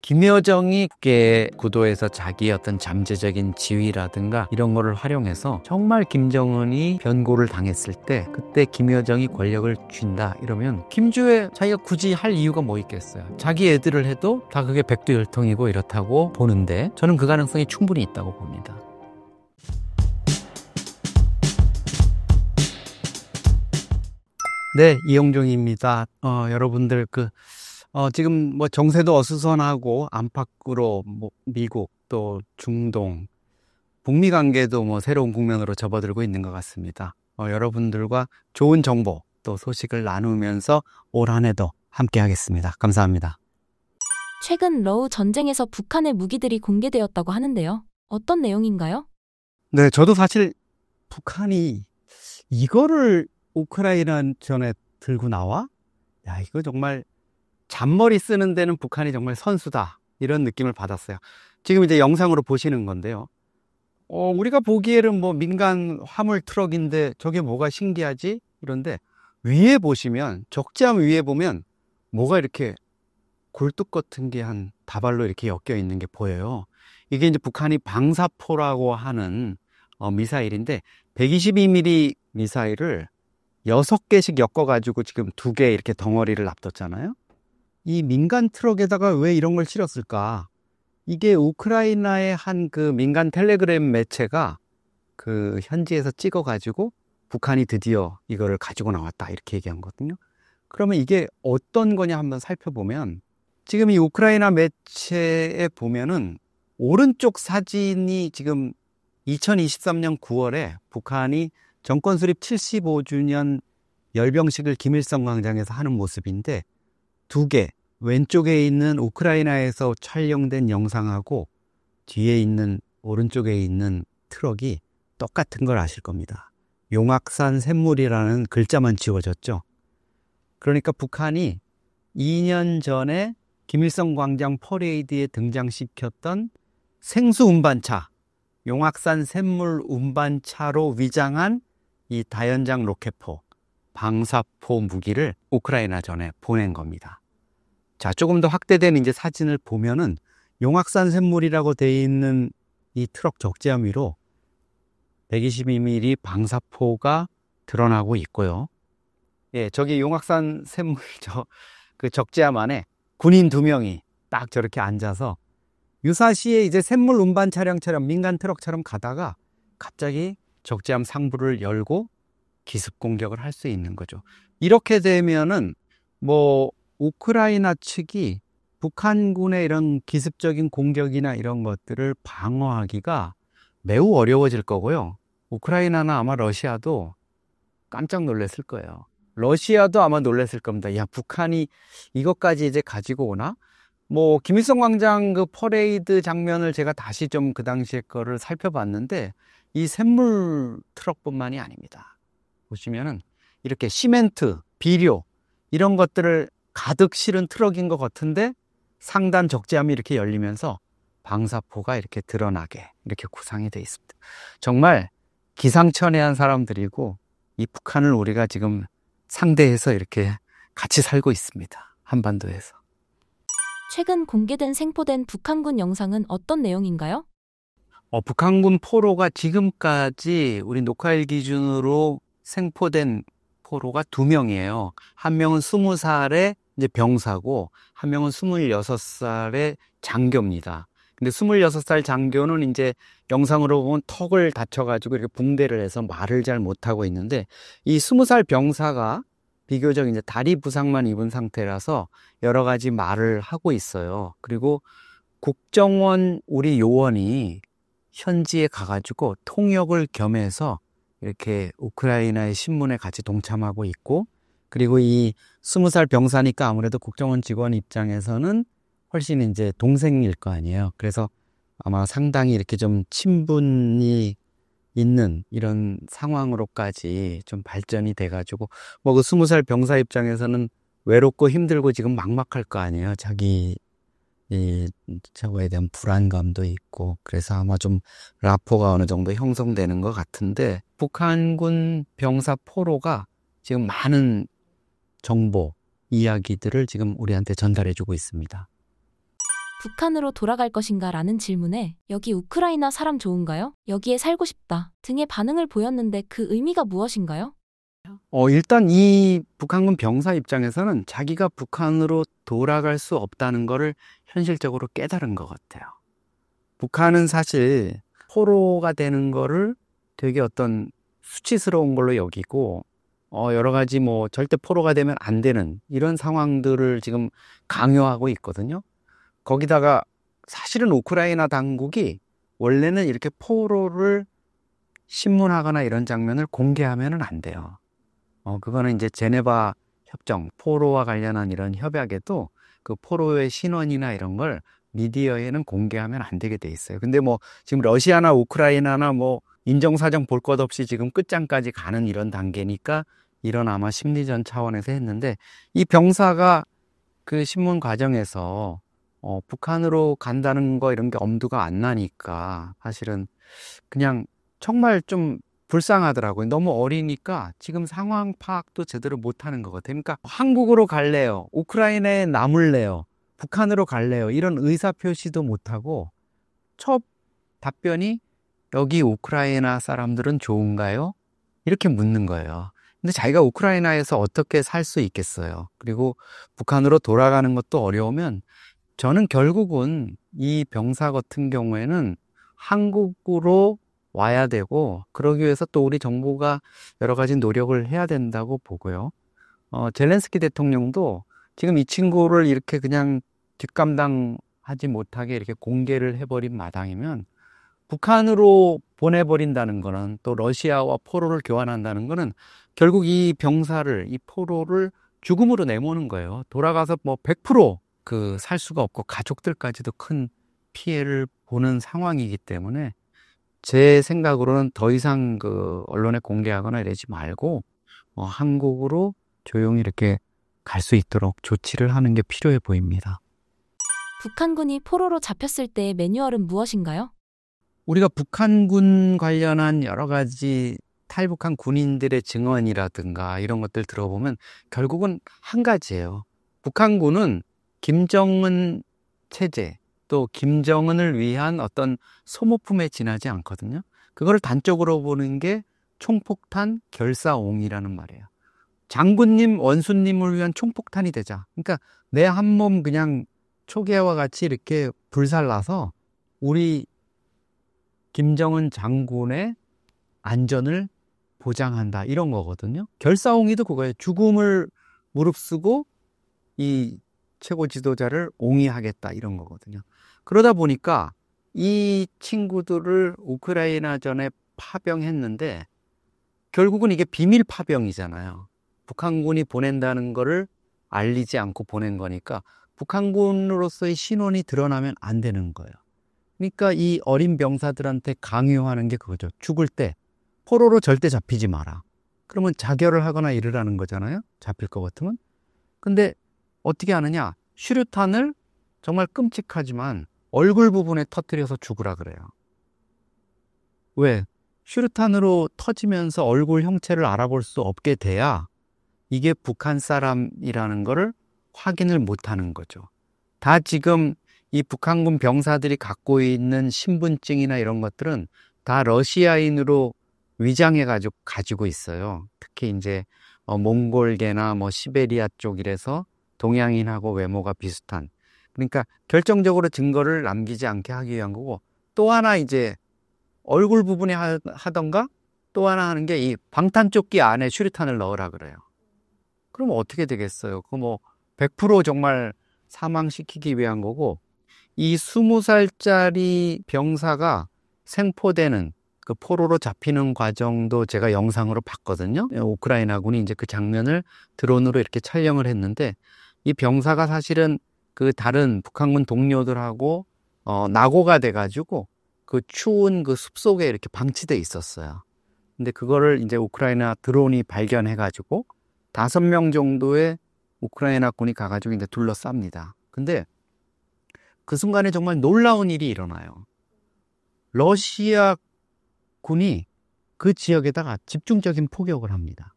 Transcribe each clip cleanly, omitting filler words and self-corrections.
김여정이 국계 구도에서 자기의 어떤 잠재적인 지위라든가 이런 거를 활용해서 정말 김정은이 변고를 당했을 때 그때 김여정이 권력을 쥔다 이러면 김주에 자기가 굳이 할 이유가 뭐 있겠어요. 자기 애들을 해도 다 그게 백두혈통이고 이렇다고 보는데 저는 그 가능성이 충분히 있다고 봅니다. 네, 이영종입니다. 여러분들 지금 뭐 정세도 어수선하고 안팎으로 뭐 미국 또 중동, 북미 관계도 뭐 새로운 국면으로 접어들고 있는 것 같습니다. 여러분들과 좋은 정보 또 소식을 나누면서 올 한 해도 함께 하겠습니다. 감사합니다. 최근 러우 전쟁에서 북한의 무기들이 공개되었다고 하는데요. 어떤 내용인가요? 네, 저도 사실 북한이 이거를 우크라이나 전에 들고 나와? 야, 이거 정말 잔머리 쓰는 데는 북한이 정말 선수다. 이런 느낌을 받았어요. 지금 이제 영상으로 보시는 건데요. 우리가 보기에는 뭐 민간 화물 트럭인데 저게 뭐가 신기하지? 이런데 위에 보시면, 적재함 위에 보면 뭐가 이렇게 굴뚝 같은 게 한 다발로 이렇게 엮여 있는 게 보여요. 이게 이제 북한이 방사포라고 하는 미사일인데 122mm 미사일을 6개씩 엮어가지고 지금 2개 이렇게 덩어리를 놔뒀잖아요. 이 민간 트럭에다가 왜 이런 걸 실었을까? 이게 우크라이나의 한 그 민간 텔레그램 매체가 그 현지에서 찍어가지고 북한이 드디어 이거를 가지고 나왔다 이렇게 얘기한 거거든요. 그러면 이게 어떤 거냐 한번 살펴보면 지금 이 우크라이나 매체에 보면은 오른쪽 사진이 지금 2023년 9월에 북한이 정권 수립 75주년 열병식을 김일성 광장에서 하는 모습인데 2개, 왼쪽에 있는 우크라이나에서 촬영된 영상하고 뒤에 있는 오른쪽에 있는 트럭이 똑같은 걸 아실 겁니다. 용악산 샘물이라는 글자만 지워졌죠. 그러니까 북한이 2년 전에 김일성 광장 퍼레이드에 등장시켰던 생수 운반차, 용악산 샘물 운반차로 위장한 이 다연장 로켓포, 방사포 무기를 우크라이나 전에 보낸 겁니다. 자, 조금 더 확대된 이제 사진을 보면은 용악산 샘물이라고 되어 있는 이 트럭 적재함 위로 122mm 방사포가 드러나고 있고요. 예, 저기 용악산 샘물 그 적재함 안에 군인 2명이 딱 저렇게 앉아서 유사시에 이제 샘물 운반 차량처럼 민간 트럭처럼 가다가 갑자기 적재함 상부를 열고 기습 공격을 할 수 있는 거죠. 이렇게 되면은 뭐 우크라이나 측이 북한군의 이런 기습적인 공격이나 이런 것들을 방어하기가 매우 어려워질 거고요. 우크라이나나 아마 러시아도 깜짝 놀랐을 거예요. 러시아도 아마 놀랐을 겁니다. 야, 북한이 이것까지 이제 가지고 오나? 뭐 김일성 광장 그 퍼레이드 장면을 제가 다시 좀 그 당시에 거를 살펴봤는데 이 샘물 트럭뿐만이 아닙니다. 보시면은 이렇게 시멘트, 비료 이런 것들을 가득 실은 트럭인 것 같은데 상단 적재함이 이렇게 열리면서 방사포가 이렇게 드러나게 이렇게 구상이 되어 있습니다. 정말 기상천외한 사람들이고 이 북한을 우리가 지금 상대해서 이렇게 같이 살고 있습니다. 한반도에서. 최근 공개된 생포된 북한군 영상은 어떤 내용인가요? 북한군 포로가 지금까지 우리 녹화일 기준으로 생포된 포로가 2명이에요. 한 명은 20살의 이제 병사고 한 명은 26살의 장교입니다. 근데 26살 장교는 이제 영상으로 보면 턱을 다쳐가지고 이렇게 붕대를 해서 말을 잘 못하고 있는데 이 20살 병사가 비교적 이제 다리 부상만 입은 상태라서 여러 가지 말을 하고 있어요. 그리고 국정원 우리 요원이 현지에 가가지고 통역을 겸해서 이렇게 우크라이나의 신문에 같이 동참하고 있고, 그리고 이 20살 병사니까 아무래도 국정원 직원 입장에서는 훨씬 이제 동생일 거 아니에요. 그래서 아마 상당히 이렇게 좀 친분이 있는 이런 상황으로까지 좀 발전이 돼가지고, 뭐 그 20살 병사 입장에서는 외롭고 힘들고 지금 막막할 거 아니에요. 자기 이 저거에 대한 불안감도 있고, 그래서 아마 좀 라포가 어느 정도 형성되는 것 같은데, 북한군 병사 포로가 지금 많은 정보, 이야기들을 지금 우리한테 전달해주고 있습니다. 북한으로 돌아갈 것인가 라는 질문에 여기 우크라이나 사람 좋은가요? 여기에 살고 싶다 등의 반응을 보였는데 그 의미가 무엇인가요? 일단 이 북한군 병사 입장에서는 자기가 북한으로 돌아갈 수 없다는 거를 현실적으로 깨달은 것 같아요. 북한은 사실 포로가 되는 거를 되게 어떤 수치스러운 걸로 여기고, 여러 가지 뭐 절대 포로가 되면 안 되는 이런 상황들을 지금 강요하고 있거든요. 거기다가 사실은 우크라이나 당국이 원래는 이렇게 포로를 신문하거나 이런 장면을 공개하면은 안 돼요. 그거는 이제 제네바 협정, 포로와 관련한 이런 협약에도 그 포로의 신원이나 이런 걸 미디어에는 공개하면 안 되게 돼 있어요. 근데 뭐 지금 러시아나 우크라이나나 뭐 인정사정 볼 것 없이 지금 끝장까지 가는 이런 단계니까 이런 아마 심리전 차원에서 했는데, 이 병사가 그 신문 과정에서 북한으로 간다는 거 이런 게 엄두가 안 나니까 사실은 그냥 정말 좀 불쌍하더라고요. 너무 어리니까 지금 상황 파악도 제대로 못하는 것 같아요. 그러니까 한국으로 갈래요, 우크라이나에 남을래요, 북한으로 갈래요, 이런 의사표시도 못하고 첫 답변이 여기 우크라이나 사람들은 좋은가요? 이렇게 묻는 거예요. 근데 자기가 우크라이나에서 어떻게 살 수 있겠어요? 그리고 북한으로 돌아가는 것도 어려우면 저는 결국은 이 병사 같은 경우에는 한국으로 와야 되고, 그러기 위해서 또 우리 정부가 여러 가지 노력을 해야 된다고 보고요. 젤렌스키 대통령도 지금 이 친구를 이렇게 그냥 뒷감당하지 못하게 이렇게 공개를 해버린 마당이면 북한으로 보내버린다는 거는, 또 러시아와 포로를 교환한다는 거는 결국 이 병사를, 이 포로를 죽음으로 내모는 거예요. 돌아가서 뭐 100% 그 살 수가 없고 가족들까지도 큰 피해를 보는 상황이기 때문에 제 생각으로는 더 이상 그 언론에 공개하거나 이러지 말고 한국으로 조용히 이렇게 갈 수 있도록 조치를 하는 게 필요해 보입니다. 북한군이 포로로 잡혔을 때의 매뉴얼은 무엇인가요? 우리가 북한군 관련한 여러 가지 탈북한 군인들의 증언이라든가 이런 것들 들어보면 결국은 한 가지예요. 북한군은 김정은 체제, 또 김정은을 위한 어떤 소모품에 지나지 않거든요. 그걸 단적으로 보는 게 총폭탄 결사옹이라는 말이에요. 장군님, 원수님을 위한 총폭탄이 되자. 그러니까 내 한 몸 그냥 초계와 같이 이렇게 불살라서 우리 김정은 장군의 안전을 보장한다, 이런 거거든요. 결사옹이도 그거예요. 죽음을 무릅쓰고 이 최고 지도자를 옹이하겠다, 이런 거거든요. 그러다 보니까 이 친구들을 우크라이나전에 파병했는데 결국은 이게 비밀 파병이잖아요. 북한군이 보낸다는 거를 알리지 않고 보낸 거니까 북한군으로서의 신원이 드러나면 안 되는 거예요. 그러니까 이 어린 병사들한테 강요하는 게 그거죠. 죽을 때 포로로 절대 잡히지 마라. 그러면 자결을 하거나 이러라는 거잖아요. 잡힐 것 같으면. 근데 어떻게 하느냐? 슈류탄을 정말 끔찍하지만 얼굴 부분에 터뜨려서 죽으라 그래요. 왜? 슈류탄으로 터지면서 얼굴 형체를 알아볼 수 없게 돼야 이게 북한 사람이라는 거를 확인을 못하는 거죠. 다 지금 이 북한군 병사들이 갖고 있는 신분증이나 이런 것들은 다 러시아인으로 가지고 있어요. 특히 이제 몽골계나 뭐 시베리아 쪽 이래서 동양인하고 외모가 비슷한. 그러니까 결정적으로 증거를 남기지 않게 하기 위한 거고, 또 하나 이제 얼굴 부분에 하던가 또 하나 하는 게 이 방탄조끼 안에 슈리탄을 넣으라 그래요. 그럼 어떻게 되겠어요? 그 뭐 100% 정말 사망시키기 위한 거고, 이 20살짜리 병사가 생포되는 그 포로로 잡히는 과정도 제가 영상으로 봤거든요. 우크라이나군이 이제 그 장면을 드론으로 이렇게 촬영을 했는데, 이 병사가 사실은 그 다른 북한군 동료들하고 낙오가 돼가지고 그 추운 그 숲속에 이렇게 방치돼 있었어요. 근데 그거를 이제 우크라이나 드론이 발견해가지고 5명 정도의 우크라이나 군이 가가지고 이제 둘러쌉니다. 근데 그 순간에 정말 놀라운 일이 일어나요. 러시아 군이 그 지역에다가 집중적인 포격을 합니다.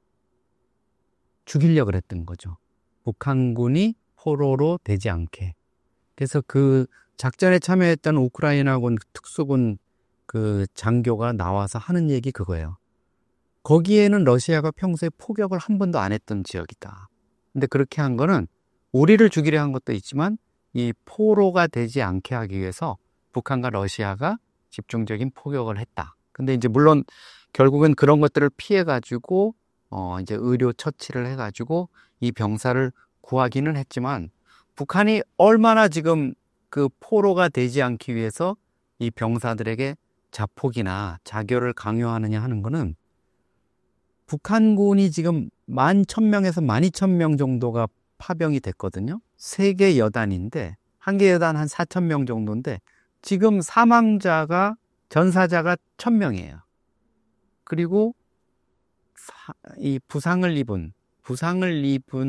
죽이려고 했던 거죠. 북한군이 포로로 되지 않게. 그래서 그 작전에 참여했던 우크라이나군 특수군 그 장교가 나와서 하는 얘기 그거예요. 거기에는 러시아가 평소에 포격을 한 번도 안 했던 지역이다. 근데 그렇게 한 거는 우리를 죽이려 한 것도 있지만 이 포로가 되지 않게 하기 위해서 북한과 러시아가 집중적인 포격을 했다. 근데 이제 물론 결국은 그런 것들을 피해 가지고 이제 의료 처치를 해 가지고 이 병사를 구하기는 했지만 북한이 얼마나 지금 그 포로가 되지 않기 위해서 이 병사들에게 자폭이나 자교를 강요하느냐 하는 거는 북한군이 지금 11,000명에서 12,000명 정도가 파병이 됐거든요. 3개 여단인데 한 개 여단 한 4,000명 정도인데 지금 사망자가 전사자가 1,000명이에요. 그리고 이 부상을 입은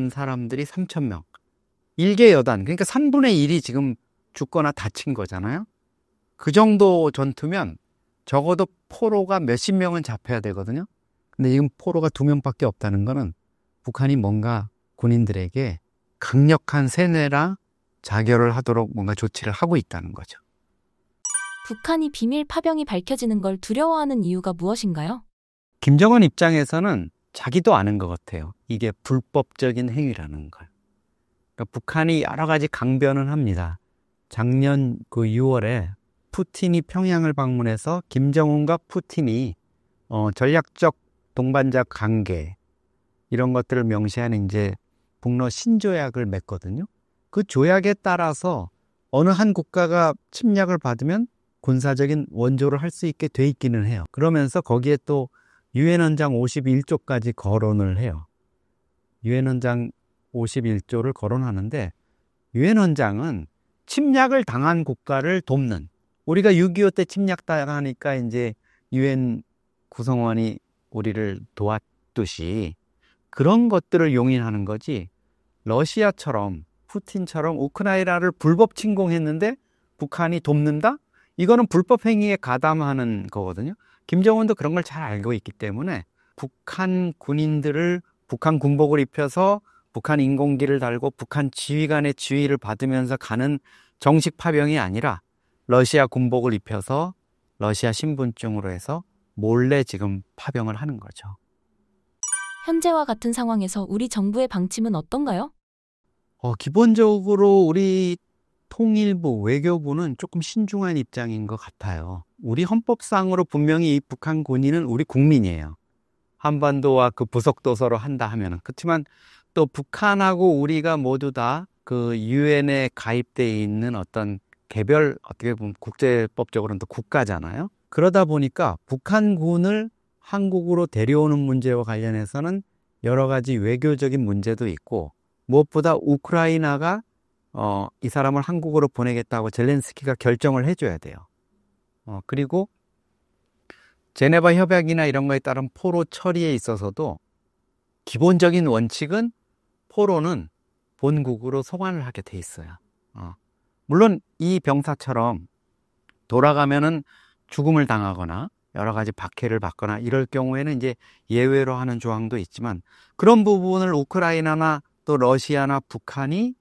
사람들이 3,000명. 1개 여단, 그러니까 3분의 1이 지금 죽거나 다친 거잖아요. 그 정도 전투면 적어도 포로가 몇십 명은 잡혀야 되거든요. 근데 지금 포로가 2명밖에 없다는 거는 북한이 뭔가 군인들에게 강력한 세뇌랑 자결을 하도록 뭔가 조치를 하고 있다는 거죠. 북한이 비밀 파병이 밝혀지는 걸 두려워하는 이유가 무엇인가요? 김정은 입장에서는 자기도 아는 것 같아요. 이게 불법적인 행위라는 걸. 그러니까 북한이 여러 가지 강변을 합니다. 작년 그 6월에 푸틴이 평양을 방문해서 김정은과 푸틴이 전략적 동반자 관계 이런 것들을 명시하는 이제 북러 신조약을 맺거든요. 그 조약에 따라서 어느 한 국가가 침략을 받으면 군사적인 원조를 할 수 있게 돼 있기는 해요. 그러면서 거기에 또 유엔 헌장 51조까지 거론을 해요. 유엔 헌장 51조를 거론하는데 유엔 헌장은 침략을 당한 국가를 돕는, 우리가 6.25 때 침략당하니까 이제 유엔 구성원이 우리를 도왔듯이 그런 것들을 용인하는 거지, 러시아처럼 푸틴처럼 우크라이나를 불법 침공했는데 북한이 돕는다? 이거는 불법 행위에 가담하는 거거든요. 김정은도 그런 걸 잘 알고 있기 때문에 북한 군인들을 북한 군복을 입혀서 북한 인공기를 달고 북한 지휘관의 지휘를 받으면서 가는 정식 파병이 아니라 러시아 군복을 입혀서 러시아 신분증으로 해서 몰래 지금 파병을 하는 거죠. 현재와 같은 상황에서 우리 정부의 방침은 어떤가요? 기본적으로 우리 통일부, 외교부는 조금 신중한 입장인 것 같아요. 우리 헌법상으로 분명히 이 북한 군인은 우리 국민이에요. 한반도와 그 부속도서로 한다 하면은. 그렇지만 또 북한하고 우리가 모두 다 그 유엔에 가입돼 있는 어떤 개별, 어떻게 보면 국제법적으로는 또 국가잖아요. 그러다 보니까 북한군을 한국으로 데려오는 문제와 관련해서는 여러 가지 외교적인 문제도 있고, 무엇보다 우크라이나가 이 사람을 한국으로 보내겠다고 젤렌스키가 결정을 해줘야 돼요. 그리고 제네바 협약이나 이런 거에 따른 포로 처리에 있어서도 기본적인 원칙은 포로는 본국으로 송환을 하게 돼 있어요. 물론 이 병사처럼 돌아가면은 죽음을 당하거나 여러 가지 박해를 받거나 이럴 경우에는 이제 예외로 하는 조항도 있지만, 그런 부분을 우크라이나나 또 러시아나 북한이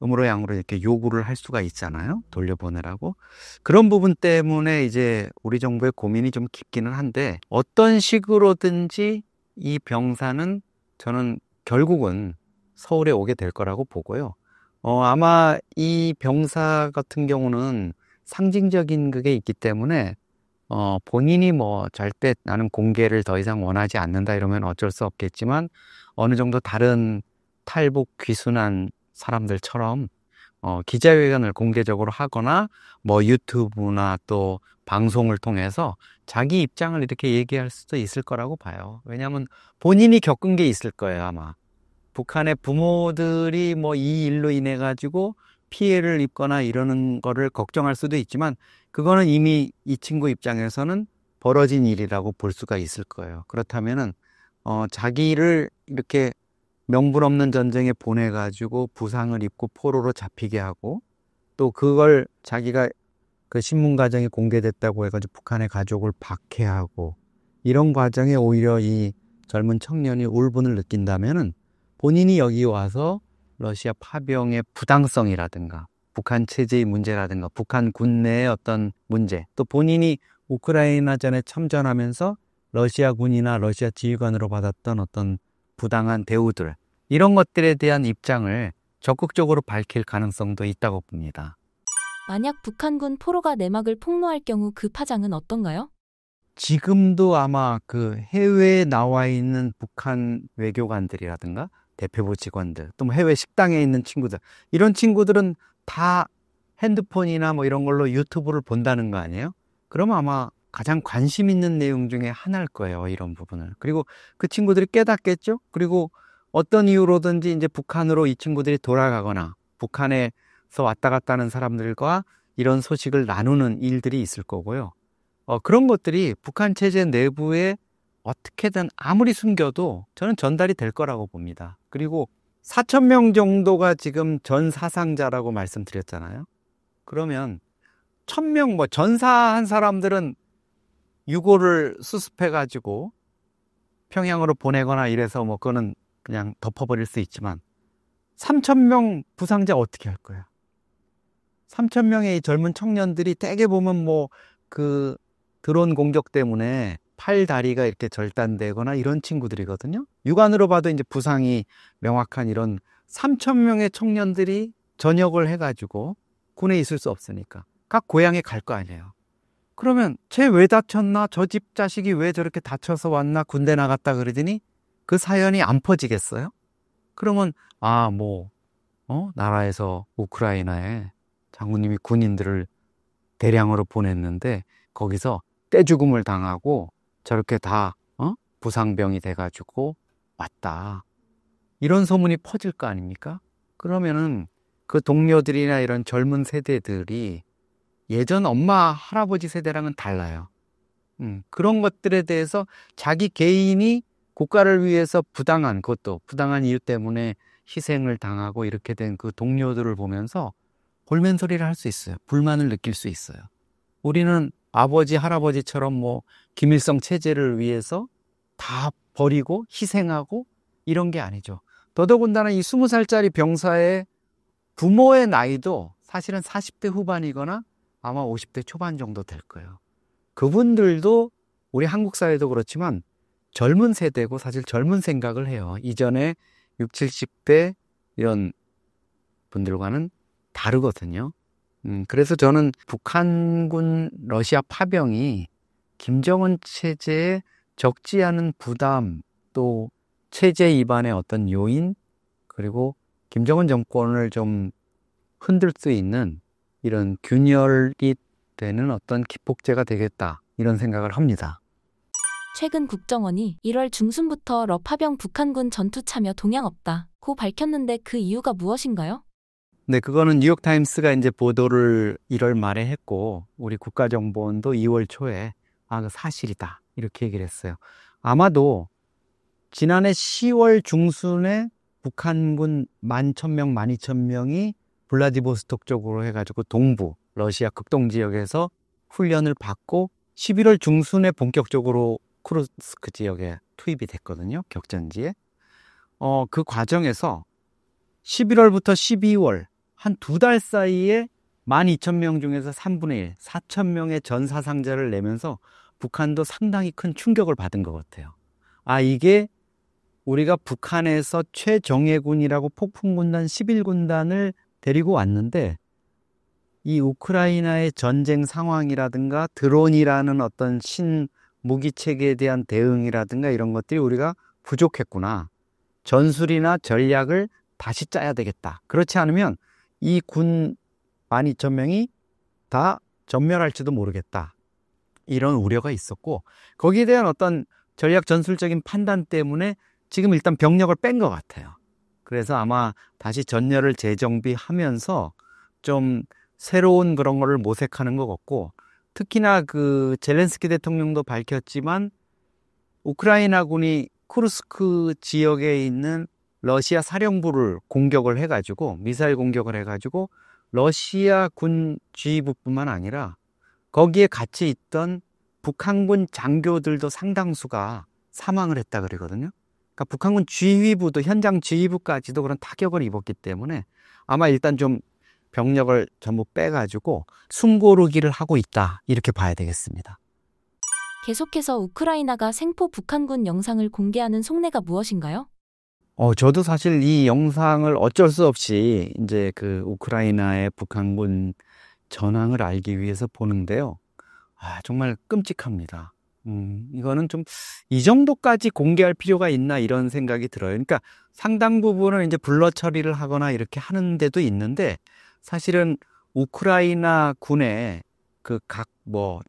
음으로 양으로 이렇게 요구를 할 수가 있잖아요. 돌려보내라고. 그런 부분 때문에 이제 우리 정부의 고민이 좀 깊기는 한데, 어떤 식으로든지 이 병사는 저는 결국은 서울에 오게 될 거라고 보고요. 아마 이 병사 같은 경우는 상징적인 그게 있기 때문에 본인이 뭐 절대 나는 공개를 더 이상 원하지 않는다 이러면 어쩔 수 없겠지만, 어느 정도 다른 탈북 귀순한 사람들처럼 기자회견을 공개적으로 하거나 뭐 유튜브나 또 방송을 통해서 자기 입장을 이렇게 얘기할 수도 있을 거라고 봐요. 왜냐하면 본인이 겪은 게 있을 거예요, 아마. 북한의 부모들이 뭐 이 일로 인해 가지고 피해를 입거나 이러는 거를 걱정할 수도 있지만, 그거는 이미 이 친구 입장에서는 벌어진 일이라고 볼 수가 있을 거예요. 그렇다면은 자기를 이렇게 명분 없는 전쟁에 보내가지고 부상을 입고 포로로 잡히게 하고, 또 그걸 자기가 그 신문 과정이 공개됐다고 해가지고 북한의 가족을 박해하고, 이런 과정에 오히려 이 젊은 청년이 울분을 느낀다면은 본인이 여기 와서 러시아 파병의 부당성이라든가 북한 체제의 문제라든가 북한 내의 어떤 문제, 또 본인이 우크라이나전에 참전하면서 러시아 군이나 러시아 지휘관으로 받았던 어떤 부당한 대우들, 이런 것들에 대한 입장을 적극적으로 밝힐 가능성도 있다고 봅니다. 만약 북한군 포로가 내막을 폭로할 경우 그 파장은 어떤가요? 지금도 아마 그 해외에 나와 있는 북한 외교관들이라든가 대표부 직원들, 또 뭐 해외 식당에 있는 친구들, 이런 친구들은 다 핸드폰이나 뭐 이런 걸로 유튜브를 본다는 거 아니에요? 그러면 아마 가장 관심 있는 내용 중에 하나일 거예요, 이런 부분을. 그리고 그 친구들이 깨닫겠죠? 그리고 어떤 이유로든지 이제 북한으로 이 친구들이 돌아가거나 북한에서 왔다 갔다 하는 사람들과 이런 소식을 나누는 일들이 있을 거고요. 그런 것들이 북한 체제 내부에 어떻게든 아무리 숨겨도 저는 전달이 될 거라고 봅니다. 그리고 4,000명 정도가 지금 전 사상자라고 말씀드렸잖아요. 그러면 1,000명, 뭐 전사한 사람들은 유고를 수습해가지고 평양으로 보내거나 이래서 뭐 그거는 그냥 덮어버릴 수 있지만 3,000명 부상자 어떻게 할 거야? 3,000명의 젊은 청년들이 대개 보면 뭐 그 드론 공격 때문에 팔, 다리가 이렇게 절단되거나 이런 친구들이거든요. 육안으로 봐도 이제 부상이 명확한 이런 3,000명의 청년들이 전역을 해가지고 군에 있을 수 없으니까 각 고향에 갈 거 아니에요. 그러면 쟤 왜 다쳤나? 저 집 자식이 왜 저렇게 다쳐서 왔나? 군대 나갔다 그러더니 그 사연이 안 퍼지겠어요? 그러면 나라에서 우크라이나에 장군님이 군인들을 대량으로 보냈는데 거기서 떼죽음을 당하고 저렇게 다 부상병이 돼가지고 왔다. 이런 소문이 퍼질 거 아닙니까? 그러면은 그 동료들이나 이런 젊은 세대들이 예전 엄마, 할아버지 세대랑은 달라요. 그런 것들에 대해서 자기 개인이 국가를 위해서 그것도 부당한 이유 때문에 희생을 당하고 이렇게 된 그 동료들을 보면서 볼멘소리를 할 수 있어요. 불만을 느낄 수 있어요. 우리는 아버지, 할아버지처럼 뭐 김일성 체제를 위해서 다 버리고 희생하고 이런 게 아니죠. 더더군다나 이 20살짜리 병사의 부모의 나이도 사실은 40대 후반이거나 아마 50대 초반 정도 될 거예요. 그분들도 우리 한국 사회도 그렇지만 젊은 세대고 사실 젊은 생각을 해요. 이전에 60, 70대 이런 분들과는 다르거든요. 그래서 저는 북한군 러시아 파병이 김정은 체제에 적지 않은 부담, 또 체제 이반의 어떤 요인, 그리고 김정은 정권을 좀 흔들 수 있는 이런 균열이 되는 어떤 기폭제가 되겠다, 이런 생각을 합니다. 최근 국정원이 1월 중순부터 러파병 북한군 전투 참여 동향 없다고 밝혔는데 그 이유가 무엇인가요? 네, 그거는 뉴욕타임스가 이제 보도를 1월 말에 했고, 우리 국가정보원도 2월 초에 그 사실이다, 이렇게 얘기를 했어요. 아마도 지난해 10월 중순에 북한군 11,000명, 12,000명이 블라디보스톡 쪽으로 해가지고 동부, 러시아 극동 지역에서 훈련을 받고 11월 중순에 본격적으로 쿠르스크 지역에 투입이 됐거든요. 격전지에. 그 과정에서 11월부터 12월 한 2달 사이에 12,000명 중에서 3분의 1, 4,000명의 전사상자를 내면서 북한도 상당히 큰 충격을 받은 것 같아요. 이게 우리가 북한에서 최정예군이라고 폭풍군단 11군단을 데리고 왔는데 이 우크라이나의 전쟁 상황이라든가 드론이라는 어떤 신무기체계에 대한 대응이라든가 이런 것들이 우리가 부족했구나. 전술이나 전략을 다시 짜야 되겠다. 그렇지 않으면 이 군 12,000명이 다 전멸할지도 모르겠다. 이런 우려가 있었고, 거기에 대한 어떤 전략 전술적인 판단 때문에 지금 일단 병력을 뺀 것 같아요. 그래서 아마 다시 전열을 재정비하면서 좀 새로운 그런 거를 모색하는 것 같고, 특히나 그 젤렌스키 대통령도 밝혔지만 우크라이나군이 쿠르스크 지역에 있는 러시아 사령부를 공격을 해가지고, 미사일 공격을 해가지고 러시아 군 지휘부뿐만 아니라 거기에 같이 있던 북한군 장교들도 상당수가 사망을 했다 그러거든요. 그러니까 북한군 지휘부도, 현장 지휘부까지도 그런 타격을 입었기 때문에 아마 일단 좀 병력을 전부 빼가지고 숨고르기를 하고 있다. 이렇게 봐야 되겠습니다. 계속해서 우크라이나가 생포 북한군 영상을 공개하는 속내가 무엇인가요? 저도 사실 이 영상을 어쩔 수 없이 이제 그 우크라이나의 북한군 전황을 알기 위해서 보는데요. 정말 끔찍합니다. 이거는 좀 이 정도까지 공개할 필요가 있나 이런 생각이 들어요. 그러니까 상당 부분은 이제 블러 처리를 하거나 이렇게 하는 데도 있는데 사실은 우크라이나 군의 그 각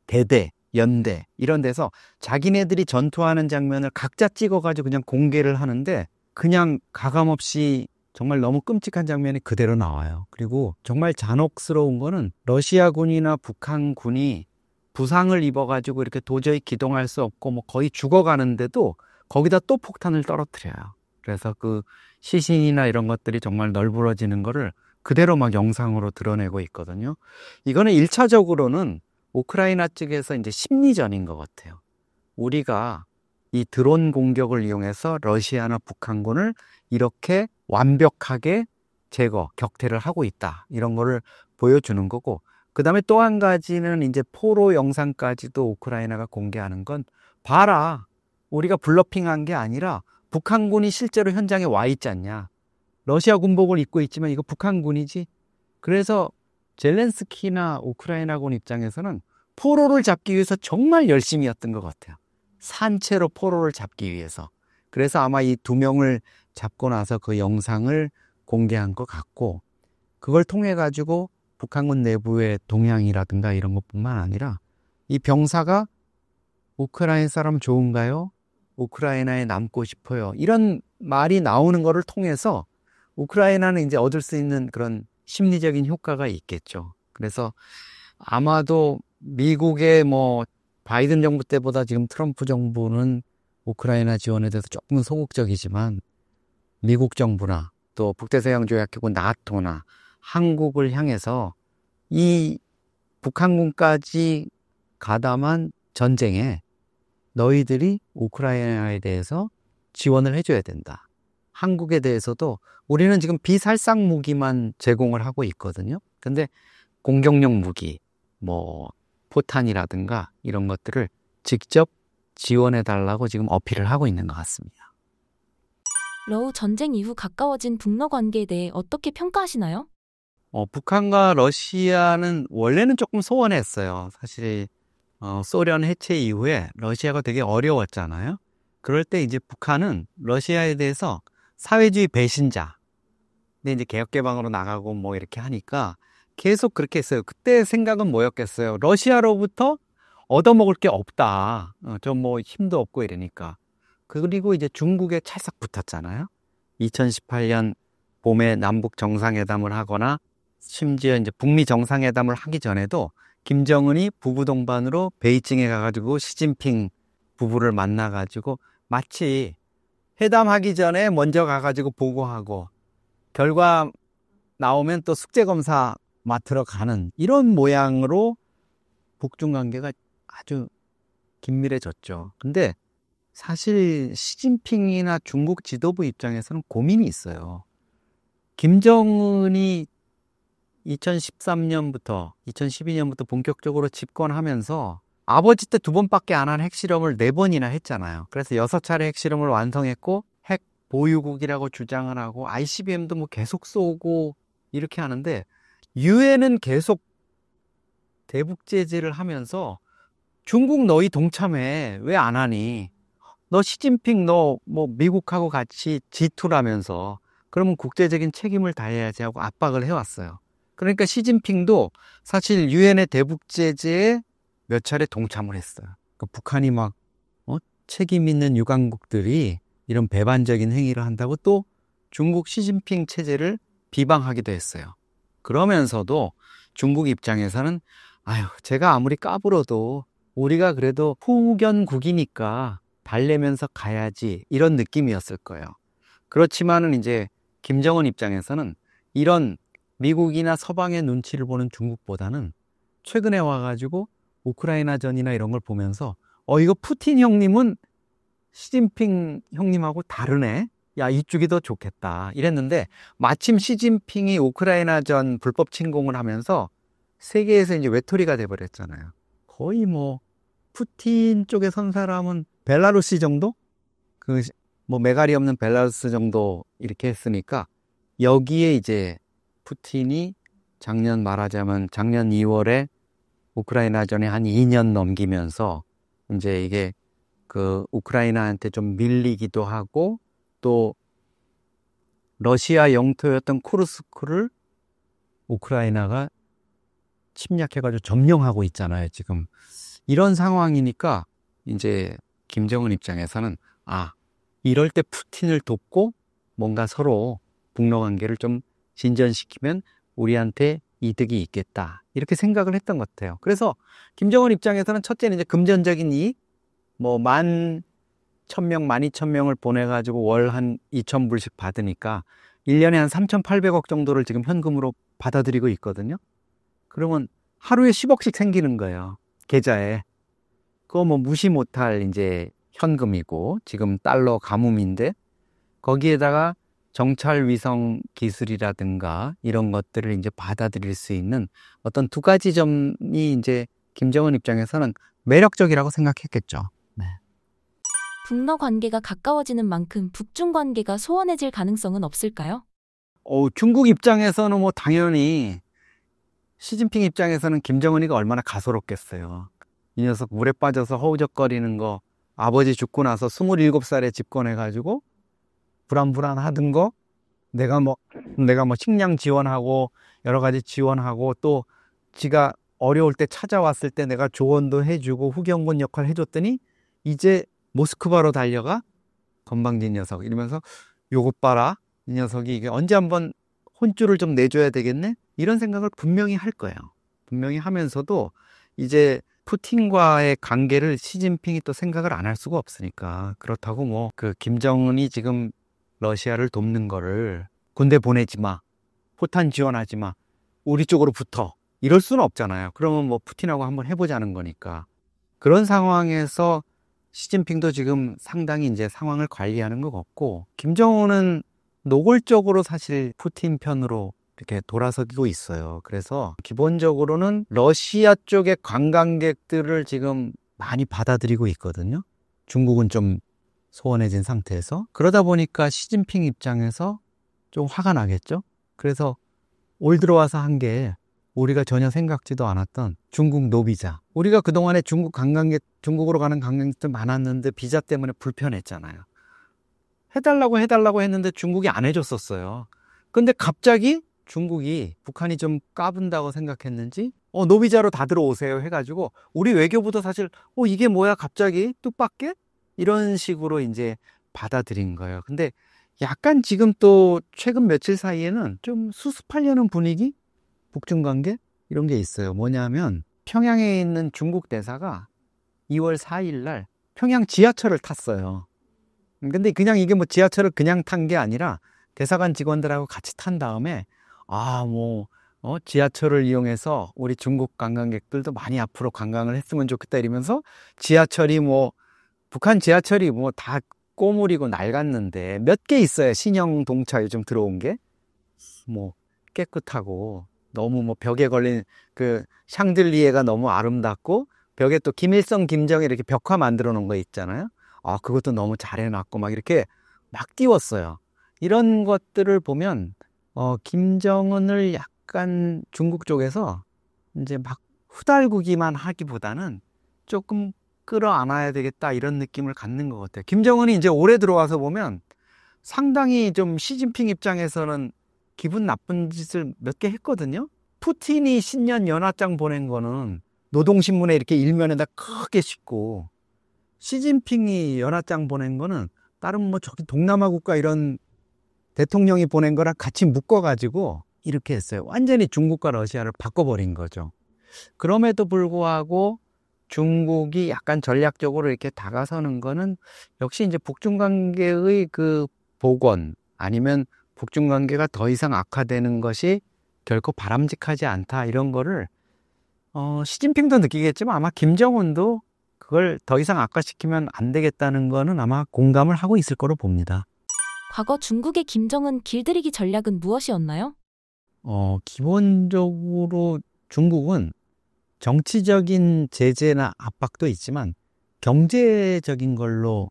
대대, 연대 이런 데서 자기네들이 전투하는 장면을 각자 찍어가지고 그냥 공개를 하는데 그냥 가감없이 정말 너무 끔찍한 장면이 그대로 나와요. 그리고 정말 잔혹스러운 거는 러시아군이나 북한군이 부상을 입어가지고 이렇게 도저히 기동할 수 없고 거의 죽어가는데도 거기다 또 폭탄을 떨어뜨려요. 그래서 그 시신이나 이런 것들이 정말 널브러지는 거를 그대로 막 영상으로 드러내고 있거든요. 이거는 1차적으로는 우크라이나 측에서 이제 심리전인 것 같아요. 우리가 이 드론 공격을 이용해서 러시아나 북한군을 이렇게 완벽하게 격퇴를 하고 있다. 이런 거를 보여주는 거고, 그 다음에 또 한 가지는 이제 포로 영상까지도 우크라이나가 공개하는 건 봐라. 우리가 블러핑한 게 아니라 북한군이 실제로 현장에 와 있지 않냐. 러시아 군복을 입고 있지만 이거 북한군이지. 그래서 젤렌스키나 우크라이나군 입장에서는 포로를 잡기 위해서 정말 열심히 했던 것 같아요. 산채로 포로를 잡기 위해서. 그래서 아마 이 2명을 잡고 나서 그 영상을 공개한 것 같고, 그걸 통해 가지고 북한군 내부의 동향이라든가 이런 것뿐만 아니라 이 병사가 우크라이나 사람 좋은가요? 우크라이나에 남고 싶어요. 이런 말이 나오는 거를 통해서 우크라이나는 이제 얻을 수 있는 그런 심리적인 효과가 있겠죠. 그래서 아마도 미국의 바이든 정부 때보다 지금 트럼프 정부는 우크라이나 지원에 대해서 조금 소극적이지만 미국 정부나 또 북대서양조약기구 나토나 한국을 향해서 이 북한군까지 가담한 전쟁에 너희들이 우크라이나에 대해서 지원을 해줘야 된다. 한국에 대해서도 우리는 지금 비살상 무기만 제공을 하고 있거든요. 근데 공격용 무기, 포탄이라든가 이런 것들을 직접 지원해달라고 지금 어필을 하고 있는 것 같습니다. 러우 전쟁 이후 가까워진 북러 관계에 대해 어떻게 평가하시나요? 북한과 러시아는 원래는 조금 소원했어요. 사실 소련 해체 이후에 러시아가 되게 어려웠잖아요. 그럴 때 이제 북한은 러시아에 대해서 사회주의 배신자, 근데 이제 개혁개방으로 나가고 이렇게 하니까 계속 그렇게 했어요. 그때 생각은 뭐였겠어요? 러시아로부터 얻어먹을 게 없다. 좀 힘도 없고 이러니까. 그리고 이제 중국에 찰싹 붙었잖아요. 2018년 봄에 남북 정상회담을 하거나 심지어 이제 북미 정상회담을 하기 전에도 김정은이 부부 동반으로 베이징에 가가지고 시진핑 부부를 만나가지고 마치 회담하기 전에 먼저 가가지고 보고하고 결과 나오면 또 숙제검사 맡으러 가는 이런 모양으로 북중 관계가 아주 긴밀해졌죠. 근데 사실 시진핑이나 중국 지도부 입장에서는 고민이 있어요. 김정은이 2013년부터 2012년부터 본격적으로 집권하면서 아버지 때 2번밖에 안 한 핵실험을 4번이나 했잖아요. 그래서 6차례 핵실험을 완성했고 핵 보유국이라고 주장을 하고 ICBM도 계속 쏘고 이렇게 하는데 유엔은 계속 대북 제재를 하면서 중국 너희 동참해. 왜 안 하니? 너 시진핑 너 미국하고 같이 G2라면서 그러면 국제적인 책임을 다해야지 하고 압박을 해왔어요. 그러니까 시진핑도 사실 유엔의 대북 제재에 몇 차례 동참을 했어요. 그러니까 북한이 책임 있는 유강국들이 이런 배반적인 행위를 한다고 또 중국 시진핑 체제를 비방하기도 했어요. 그러면서도 중국 입장에서는 제가 아무리 까불어도 우리가 그래도 후견국이니까 달래면서 가야지 이런 느낌이었을 거예요. 그렇지만은 이제 김정은 입장에서는 이런 미국이나 서방의 눈치를 보는 중국보다는 최근에 와가지고 우크라이나 전이나 이런 걸 보면서 이거 푸틴 형님은 시진핑 형님하고 다르네? 야, 이쪽이 더 좋겠다. 이랬는데 마침 시진핑이 우크라이나전 불법 침공을 하면서 세계에서 이제 외톨이가 돼버렸잖아요. 거의 뭐 푸틴 쪽에 선 사람은 벨라루시 정도? 뭐 메갈이 없는 벨라루스 정도 이렇게 했으니까 여기에 이제 푸틴이 말하자면 작년 2월에 우크라이나전에 한 2년 넘기면서 이제 이게 그 우크라이나한테 좀 밀리기도 하고 또 러시아 영토였던 쿠르스크를 우크라이나가 침략해가지고 점령하고 있잖아요, 지금. 이런 상황이니까 이제 김정은 입장에서는 이럴 때 푸틴을 돕고 뭔가 서로 북러 관계를 좀 진전시키면 우리한테 이득이 있겠다. 이렇게 생각을 했던 것 같아요. 그래서 김정은 입장에서는 첫째는 이제 금전적인 이익, 뭐 11,000명, 12,000명을 보내가지고 월 한 2,000불씩 받으니까 1년에 한 3,800억 정도를 지금 현금으로 받아들이고 있거든요. 그러면 하루에 10억씩 생기는 거예요. 계좌에. 그거 뭐 무시 못할 이제 현금이고 지금 달러 가뭄인데 거기에다가 정찰 위성 기술이라든가 이런 것들을 이제 받아들일 수 있는 어떤 두 가지 점이 이제 김정은 입장에서는 매력적이라고 생각했겠죠. 네. 북러 관계가 가까워지는 만큼 북중 관계가 소원해질 가능성은 없을까요? 중국 입장에서는 뭐 당연히 시진핑 입장에서는 김정은이가 얼마나 가소롭겠어요. 이 녀석 물에 빠져서 허우적거리는 거 아버지 죽고 나서 27살에 집권해가지고 불안불안하던 거 내가 뭐 식량 지원하고 여러 가지 지원하고 또 지가 어려울 때 찾아왔을 때 내가 조언도 해주고 후경군 역할 해줬더니 이제 모스크바로 달려가 건방진 녀석 이러면서 요것 봐라 이 녀석이 이게 언제 한번 혼쭐을 좀 내줘야 되겠네 이런 생각을 분명히 할 거예요. 분명히 하면서도 이제 푸틴과의 관계를 시진핑이 또 생각을 안 할 수가 없으니까 그렇다고 뭐 그 김정은이 지금 러시아를 돕는 거를 군대 보내지 마, 포탄 지원하지 마, 우리 쪽으로 붙어 이럴 수는 없잖아요. 그러면 뭐 푸틴하고 한번 해보자는 거니까 그런 상황에서 시진핑도 지금 상당히 이제 상황을 관리하는 것 같고 김정은은 노골적으로 사실 푸틴 편으로 이렇게 돌아서고 있어요. 그래서 기본적으로는 러시아 쪽의 관광객들을 지금 많이 받아들이고 있거든요. 중국은 좀 소원해진 상태에서 그러다 보니까 시진핑 입장에서 좀 화가 나겠죠. 그래서 올 들어와서 한 게 우리가 전혀 생각지도 않았던 중국 노비자. 우리가 그동안에 중국으로 가는 관광객들 많았는데 비자 때문에 불편했잖아요. 해달라고 했는데 중국이 안 해줬었어요. 근데 갑자기 중국이 북한이 좀 까분다고 생각했는지 노비자로 다 들어오세요 해가지고 우리 외교부도 사실 이게 뭐야 갑자기 뜻밖의 이런 식으로 이제 받아들인 거예요. 근데 약간 지금 또 최근 며칠 사이에는 좀 수습하려는 분위기? 북중 관계? 이런 게 있어요. 뭐냐면 평양에 있는 중국 대사가 2월 4일 날 평양 지하철을 탔어요. 근데 그냥 이게 뭐 지하철을 그냥 탄 게 아니라 대사관 직원들하고 같이 탄 다음에 지하철을 이용해서 우리 중국 관광객들도 많이 앞으로 관광을 했으면 좋겠다 이러면서 북한 지하철이 다 꼬물이고 낡았는데 몇 개 있어요. 신형 동차 요즘 들어온 게 깨끗하고 너무 벽에 걸린 그 샹들리에가 너무 아름답고 벽에 또 김일성, 김정일 이렇게 벽화 만들어 놓은 거 있잖아요. 그것도 너무 잘 해놨고 막 이렇게 막 띄웠어요. 이런 것들을 보면 김정은을 약간 중국 쪽에서 이제 막 후달구기만 하기보다는 조금 끌어안아야 되겠다 이런 느낌을 갖는 것 같아요. 김정은이 이제 올해 들어와서 보면 상당히 좀 시진핑 입장에서는 기분 나쁜 짓을 몇 개 했거든요. 푸틴이 신년 연하장 보낸 거는 노동신문에 이렇게 일면에다 크게 싣고 시진핑이 연하장 보낸 거는 다른 저기 동남아 국가 이런 대통령이 보낸 거랑 같이 묶어가지고 이렇게 했어요. 완전히 중국과 러시아를 바꿔버린 거죠. 그럼에도 불구하고 중국이 약간 전략적으로 이렇게 다가서는 거는 역시 이제 북중 관계의 그 복원 아니면 북중 관계가 더 이상 악화되는 것이 결코 바람직하지 않다 이런 거를 시진핑도 느끼겠지만 아마 김정은도 그걸 더 이상 악화시키면 안 되겠다는 거는 아마 공감을 하고 있을 거로 봅니다. 과거 중국의 김정은 길들이기 전략은 무엇이었나요? 기본적으로 중국은 정치적인 제재나 압박도 있지만 경제적인 걸로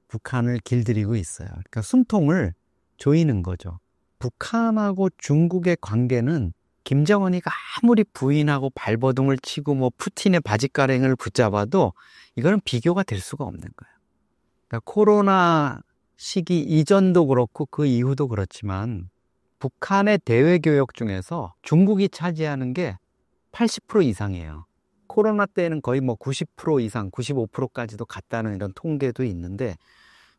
북한을 길들이고 있어요. 그러니까 숨통을 조이는 거죠. 북한하고 중국의 관계는 김정은이가 아무리 부인하고 발버둥을 치고 뭐 푸틴의 바짓가랭을 붙잡아도 이거는 비교가 될 수가 없는 거예요. 그러니까 코로나 시기 이전도 그렇고 그 이후도 그렇지만 북한의 대외 교역 중에서 중국이 차지하는 게 80% 이상이에요. 코로나 때는 거의 뭐 90% 이상, 95%까지도 갔다는 이런 통계도 있는데,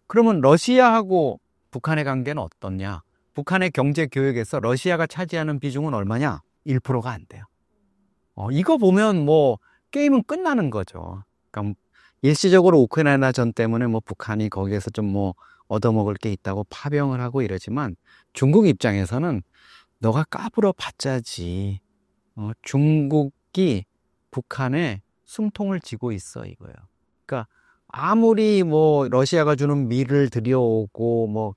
그러면 러시아하고 북한의 관계는 어떻냐? 북한의 경제 교역에서 러시아가 차지하는 비중은 얼마냐? 1%가 안 돼요. 이거 보면 뭐 게임은 끝나는 거죠. 그러니까 일시적으로 우크라이나 전 때문에 뭐 북한이 거기에서 좀 뭐 얻어먹을 게 있다고 파병을 하고 이러지만 중국 입장에서는 너가 까불어 봤자지. 중국이 북한에 숨통을 쥐고 있어 이거예요. 그러니까 아무리 뭐 러시아가 주는 밀을 들여오고 뭐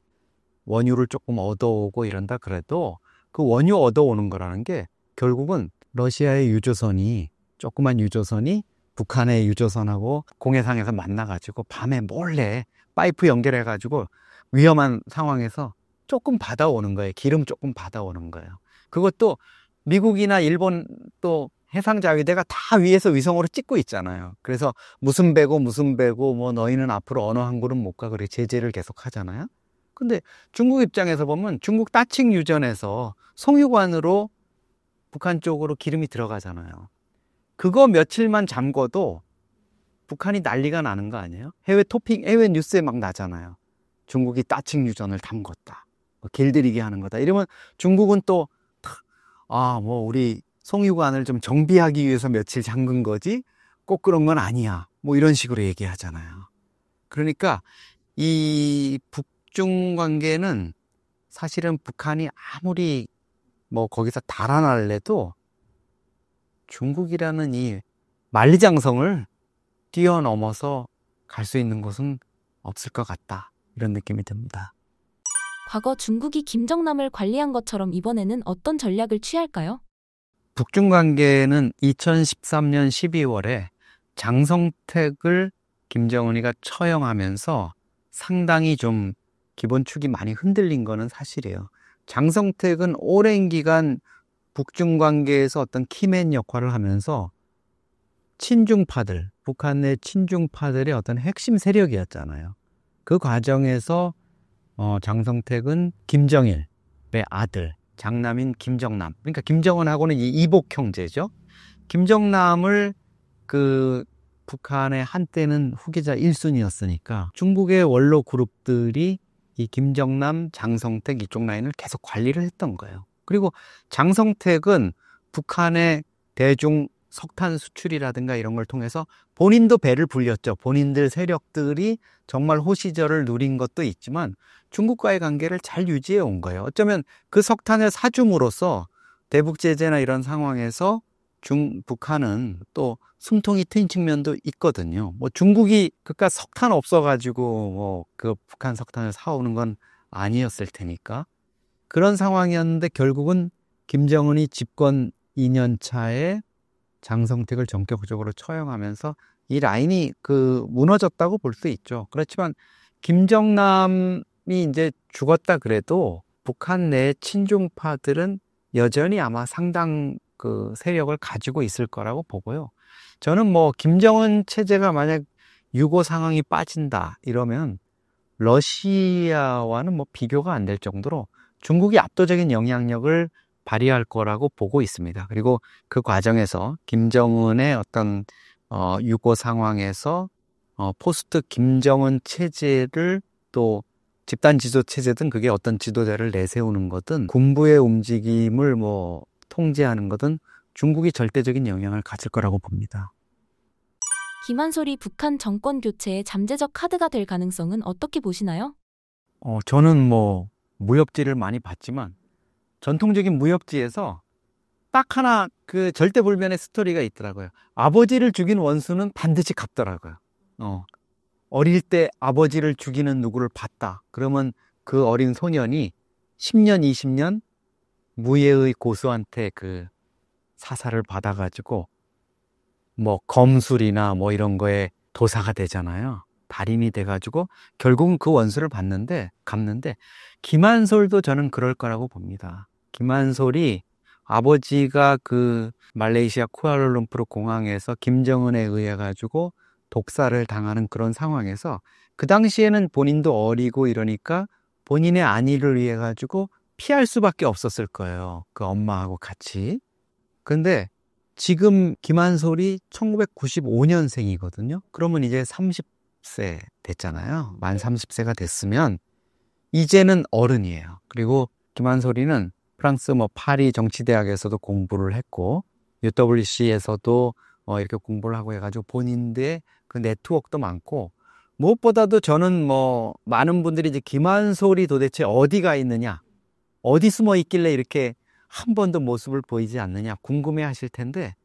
원유를 조금 얻어오고 이런다 그래도 그 원유 얻어오는 거라는 게 결국은 러시아의 유조선이 조그만 유조선이 북한의 유조선하고 공해상에서 만나가지고 밤에 몰래 파이프 연결해가지고 위험한 상황에서 조금 받아오는 거예요. 기름 조금 받아오는 거예요. 그것도 미국이나 일본 또 해상자위대가 다 위에서 위성으로 찍고 있잖아요. 그래서 무슨 배고 뭐 너희는 앞으로 어느 항구는 못 가 그래 제재를 계속 하잖아요. 근데 중국 입장에서 보면 중국 따칭 유전에서 송유관으로 북한 쪽으로 기름이 들어가잖아요. 그거 며칠만 잠궈도 북한이 난리가 나는 거 아니에요? 해외 뉴스에 막 나잖아요. 중국이 따칭 유전을 담궜다. 길들이게 하는 거다. 이러면 중국은 또 뭐 우리 송유관을 좀 정비하기 위해서 며칠 잠근 거지 꼭 그런 건 아니야. 뭐 이런 식으로 얘기하잖아요. 그러니까 이 북중 관계는 사실은 북한이 아무리 뭐 거기서 달아날래도 중국이라는 이 만리장성을 뛰어넘어서 갈 수 있는 곳은 없을 것 같다. 이런 느낌이 듭니다. 과거 중국이 김정남을 관리한 것처럼 이번에는 어떤 전략을 취할까요? 북중 관계는 2013년 12월에 장성택을 김정은이가 처형하면서 상당히 좀 기본축이 많이 흔들린 거는 사실이에요. 장성택은 오랜 기간 북중 관계에서 어떤 키맨 역할을 하면서 친중파들, 북한 내 친중파들의 어떤 핵심 세력이었잖아요. 그 과정에서 장성택은 김정일의 아들, 장남인 김정남, 그러니까 김정은하고는 이복 형제죠. 김정남을 그 북한의 한때는 후계자 1순위였으니까 중국의 원로 그룹들이 이 김정남, 장성택 이쪽 라인을 계속 관리를 했던 거예요. 그리고 장성택은 북한의 대중 석탄 수출이라든가 이런 걸 통해서 본인도 배를 불렸죠. 본인들 세력들이 정말 호시절을 누린 것도 있지만 중국과의 관계를 잘 유지해 온 거예요. 어쩌면 그 석탄을 사줌으로써 대북 제재나 이런 상황에서 북한은 또 숨통이 트인 측면도 있거든요. 뭐 중국이 그깟 석탄 없어가지고 뭐 그 북한 석탄을 사오는 건 아니었을 테니까 그런 상황이었는데 결국은 김정은이 집권 2년 차에 장성택을 전격적으로 처형하면서 이 라인이 무너졌다고 볼 수 있죠. 그렇지만 김정남이 이제 죽었다 그래도 북한 내 친중파들은 여전히 아마 상당 세력을 가지고 있을 거라고 보고요. 저는 뭐 김정은 체제가 만약 유고 상황이 빠진다 이러면 러시아와는 뭐 비교가 안 될 정도로 중국이 압도적인 영향력을 발휘할 거라고 보고 있습니다. 그리고 그 과정에서 김정은의 어떤 유고 상황에서 포스트 김정은 체제를 또 집단 지도 체제든 그게 어떤 지도자를 내세우는 거든 군부의 움직임을 뭐 통제하는 거든 중국이 절대적인 영향을 가질 거라고 봅니다. 김한솔이 북한 정권 교체의 잠재적 카드가 될 가능성은 어떻게 보시나요? 저는 뭐 무협지를 많이 봤지만 전통적인 무협지에서 딱 하나 절대불변의 스토리가 있더라고요. 아버지를 죽인 원수는 반드시 갚더라고요. 어릴 때 아버지를 죽이는 누구를 봤다. 그러면 그 어린 소년이 10년, 20년 무예의 고수한테 그 사사를 받아가지고 뭐 검술이나 뭐 이런 거에 도사가 되잖아요. 달인이 돼가지고 결국은 그 원수를 갚는데 김한솔도 저는 그럴 거라고 봅니다. 김한솔이 아버지가 그 말레이시아 쿠알라룸푸르 공항에서 김정은에 의해 가지고 독살을 당하는 그런 상황에서 그 당시에는 본인도 어리고 이러니까 본인의 안위를 위해 가지고 피할 수밖에 없었을 거예요. 그 엄마하고 같이. 근데 지금 김한솔이 1995년생이거든요. 그러면 이제 30세 됐잖아요. 만 30세가 됐으면 이제는 어른이에요. 그리고 김한솔이는 프랑스 뭐 파리 정치대학에서도 공부를 했고 UWC에서도 이렇게 공부를 하고 해가지고 본인의 그 네트워크도 많고, 무엇보다도 저는 뭐 많은 분들이 이제 김한솔이 도대체 어디가 있느냐, 어디 숨어 있길래 이렇게 한 번도 모습을 보이지 않느냐 궁금해 하실 텐데,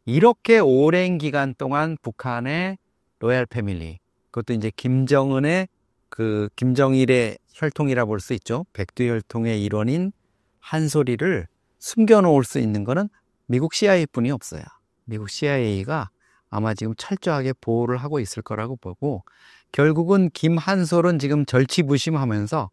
이렇게 오랜 기간 동안 북한의 로얄 패밀리, 그것도 이제 김정은의 그 김정일의 혈통이라 볼 수 있죠. 백두 혈통의 일원인 한솔이를 숨겨놓을 수 있는 거는 미국 CIA뿐이 없어요. 미국 CIA가 아마 지금 철저하게 보호를 하고 있을 거라고 보고, 결국은 김한솔은 지금 절치부심하면서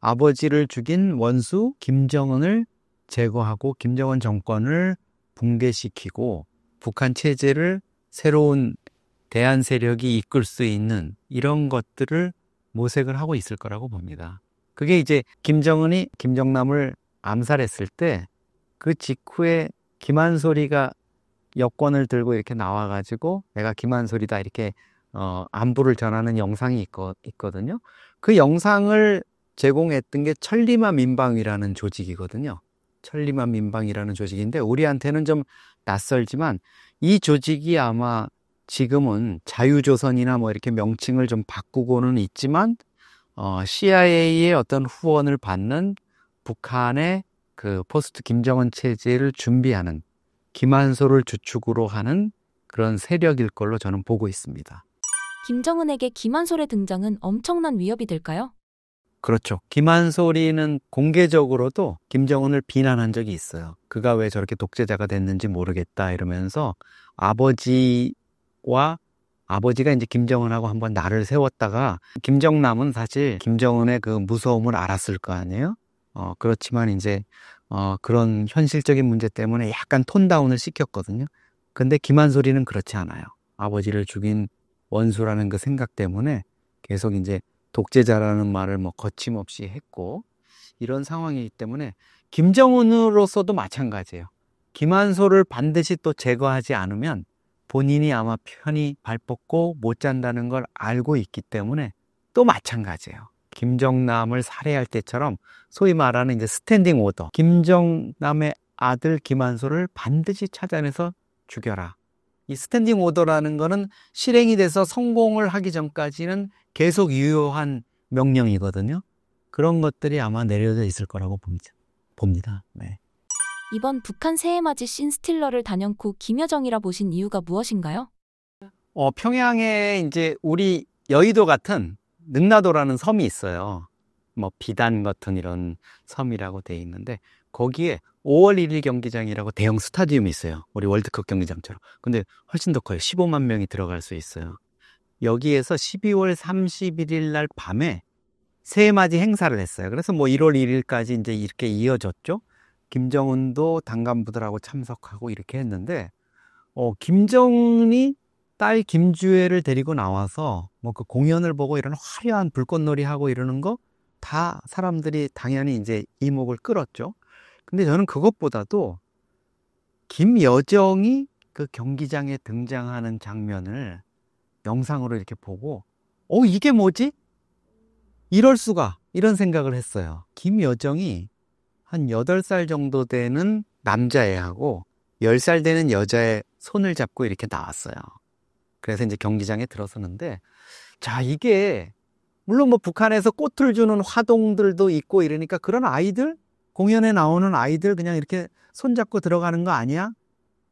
아버지를 죽인 원수 김정은을 제거하고 김정은 정권을 붕괴시키고 북한 체제를 새로운 대안 세력이 이끌 수 있는 이런 것들을 모색을 하고 있을 거라고 봅니다. 그게 이제 김정은이 김정남을 암살했을 때 그 직후에 김한솔이가 여권을 들고 이렇게 나와가지고 내가 김한솔이다 이렇게 안부를 전하는 영상이 있거든요. 그 영상을 제공했던 게 천리마 민방위라는 조직이거든요. 천리마 민방위라는 조직인데 우리한테는 좀 낯설지만 이 조직이 아마 지금은 자유조선이나 뭐 이렇게 명칭을 좀 바꾸고는 있지만 CIA의 어떤 후원을 받는 북한의 그 포스트 김정은 체제를 준비하는 김한솔을 주축으로 하는 그런 세력일 걸로 저는 보고 있습니다. 김정은에게 김한솔의 등장은 엄청난 위협이 될까요? 그렇죠. 김한솔이는 공개적으로도 김정은을 비난한 적이 있어요. 그가 왜 저렇게 독재자가 됐는지 모르겠다 이러면서 아버지가 이제 김정은하고 한번 날을 세웠다가 김정남은 사실 김정은의 그 무서움을 알았을 거 아니에요? 그렇지만 이제 그런 현실적인 문제 때문에 약간 톤다운을 시켰거든요. 근데 김한솔이는 그렇지 않아요. 아버지를 죽인 원수라는 그 생각 때문에 계속 이제 독재자라는 말을 뭐 거침없이 했고, 이런 상황이기 때문에 김정은으로서도 마찬가지예요. 김한솔을 반드시 또 제거하지 않으면 본인이 아마 편히 발 뻗고 못 잔다는 걸 알고 있기 때문에 또 마찬가지예요. 김정남을 살해할 때처럼 소위 말하는 이제 스탠딩 오더, 김정남의 아들 김한솔을 반드시 찾아내서 죽여라. 이 스탠딩 오더라는 거는 실행이 돼서 성공을 하기 전까지는 계속 유효한 명령이거든요. 그런 것들이 아마 내려져 있을 거라고 봅니다. 네. 이번 북한 새해맞이 씬스틸러를 단연코 김여정이라 보신 이유가 무엇인가요? 평양에 이제 우리 여의도 같은 능라도라는 섬이 있어요. 뭐 비단 같은 이런 섬이라고 돼 있는데 거기에 5월 1일 경기장이라고 대형 스타디움이 있어요. 우리 월드컵 경기장처럼. 근데 훨씬 더 커요. 15만 명이 들어갈 수 있어요. 여기에서 12월 31일 날 밤에 새해맞이 행사를 했어요. 그래서 뭐 1월 1일까지 이제 이렇게 이어졌죠. 김정은도 당 간부들하고 참석하고 이렇게 했는데 김정은이 딸 김주애를 데리고 나와서 뭐 그 공연을 보고 이런 화려한 불꽃놀이 하고 이러는 거 다 사람들이 당연히 이제 이목을 끌었죠. 근데 저는 그것보다도 김여정이 그 경기장에 등장하는 장면을 영상으로 이렇게 보고 이게 뭐지? 이럴 수가, 이런 생각을 했어요. 김여정이 한 8살 정도 되는 남자애하고 10살 되는 여자의 손을 잡고 이렇게 나왔어요. 그래서 이제 경기장에 들어서는데, 자, 이게 물론 뭐 북한에서 꽃을 주는 화동들도 있고 이러니까 그런 아이들, 공연에 나오는 아이들 그냥 이렇게 손잡고 들어가는 거 아니야?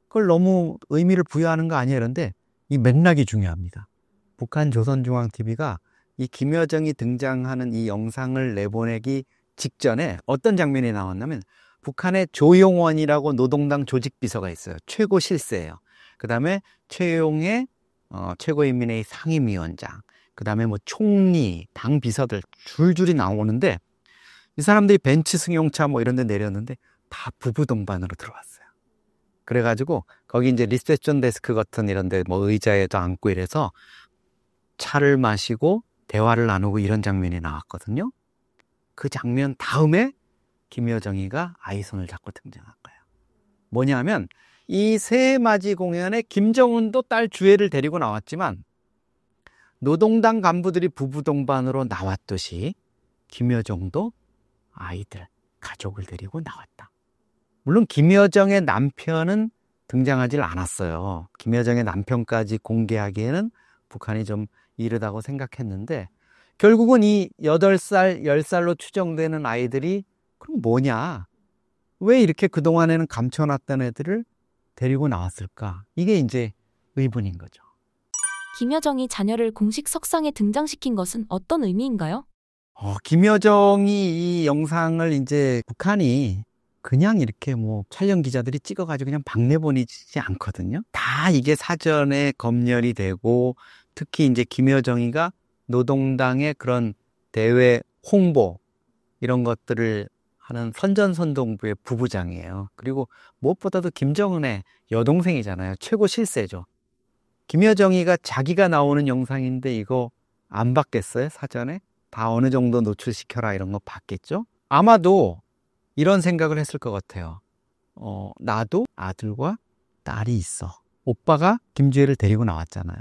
그걸 너무 의미를 부여하는 거 아니야? 이런데 이 맥락이 중요합니다. 북한 조선중앙TV가 이 김여정이 등장하는 이 영상을 내보내기 직전에 어떤 장면이 나왔냐면 북한의 조용원이라고 노동당 조직비서가 있어요. 최고 실세예요. 그 다음에 최용의 최고인민회의 상임위원장, 그 다음에 뭐 총리, 당 비서들 줄줄이 나오는데 이 사람들이 벤츠 승용차 뭐 이런 데 내렸는데 다 부부 동반으로 들어왔어요. 그래가지고 거기 이제 리셉션 데스크 같은 이런 데 뭐 의자에도 앉고 이래서 차를 마시고 대화를 나누고 이런 장면이 나왔거든요. 그 장면 다음에 김여정이가 아이손을 잡고 등장한 거예요. 뭐냐면 이 새해맞이 공연에 김정은도 딸 주애를 데리고 나왔지만 노동당 간부들이 부부 동반으로 나왔듯이 김여정도 아이들, 가족을 데리고 나왔다. 물론 김여정의 남편은 등장하지 않았어요. 김여정의 남편까지 공개하기에는 북한이 좀 이르다고 생각했는데 결국은 이 8살, 10살로 추정되는 아이들이 그럼 뭐냐? 왜 이렇게 그동안에는 감춰놨던 애들을 데리고 나왔을까? 이게 이제 의문인 거죠. 김여정이 자녀를 공식 석상에 등장시킨 것은 어떤 의미인가요? 김여정이 이 영상을 이제 북한이 그냥 이렇게 뭐 촬영 기자들이 찍어가지고 그냥 막 내보내지 않거든요. 다 이게 사전에 검열이 되고 특히 이제 김여정이가 노동당의 그런 대외 홍보 이런 것들을 하는 선전선동부의 부부장이에요. 그리고 무엇보다도 김정은의 여동생이잖아요. 최고 실세죠. 김여정이가 자기가 나오는 영상인데 이거 안 봤겠어요? 사전에? 다 어느 정도 노출시켜라 이런 거 봤겠죠? 아마도 이런 생각을 했을 것 같아요. 나도 아들과 딸이 있어. 오빠가 김주애를 데리고 나왔잖아요.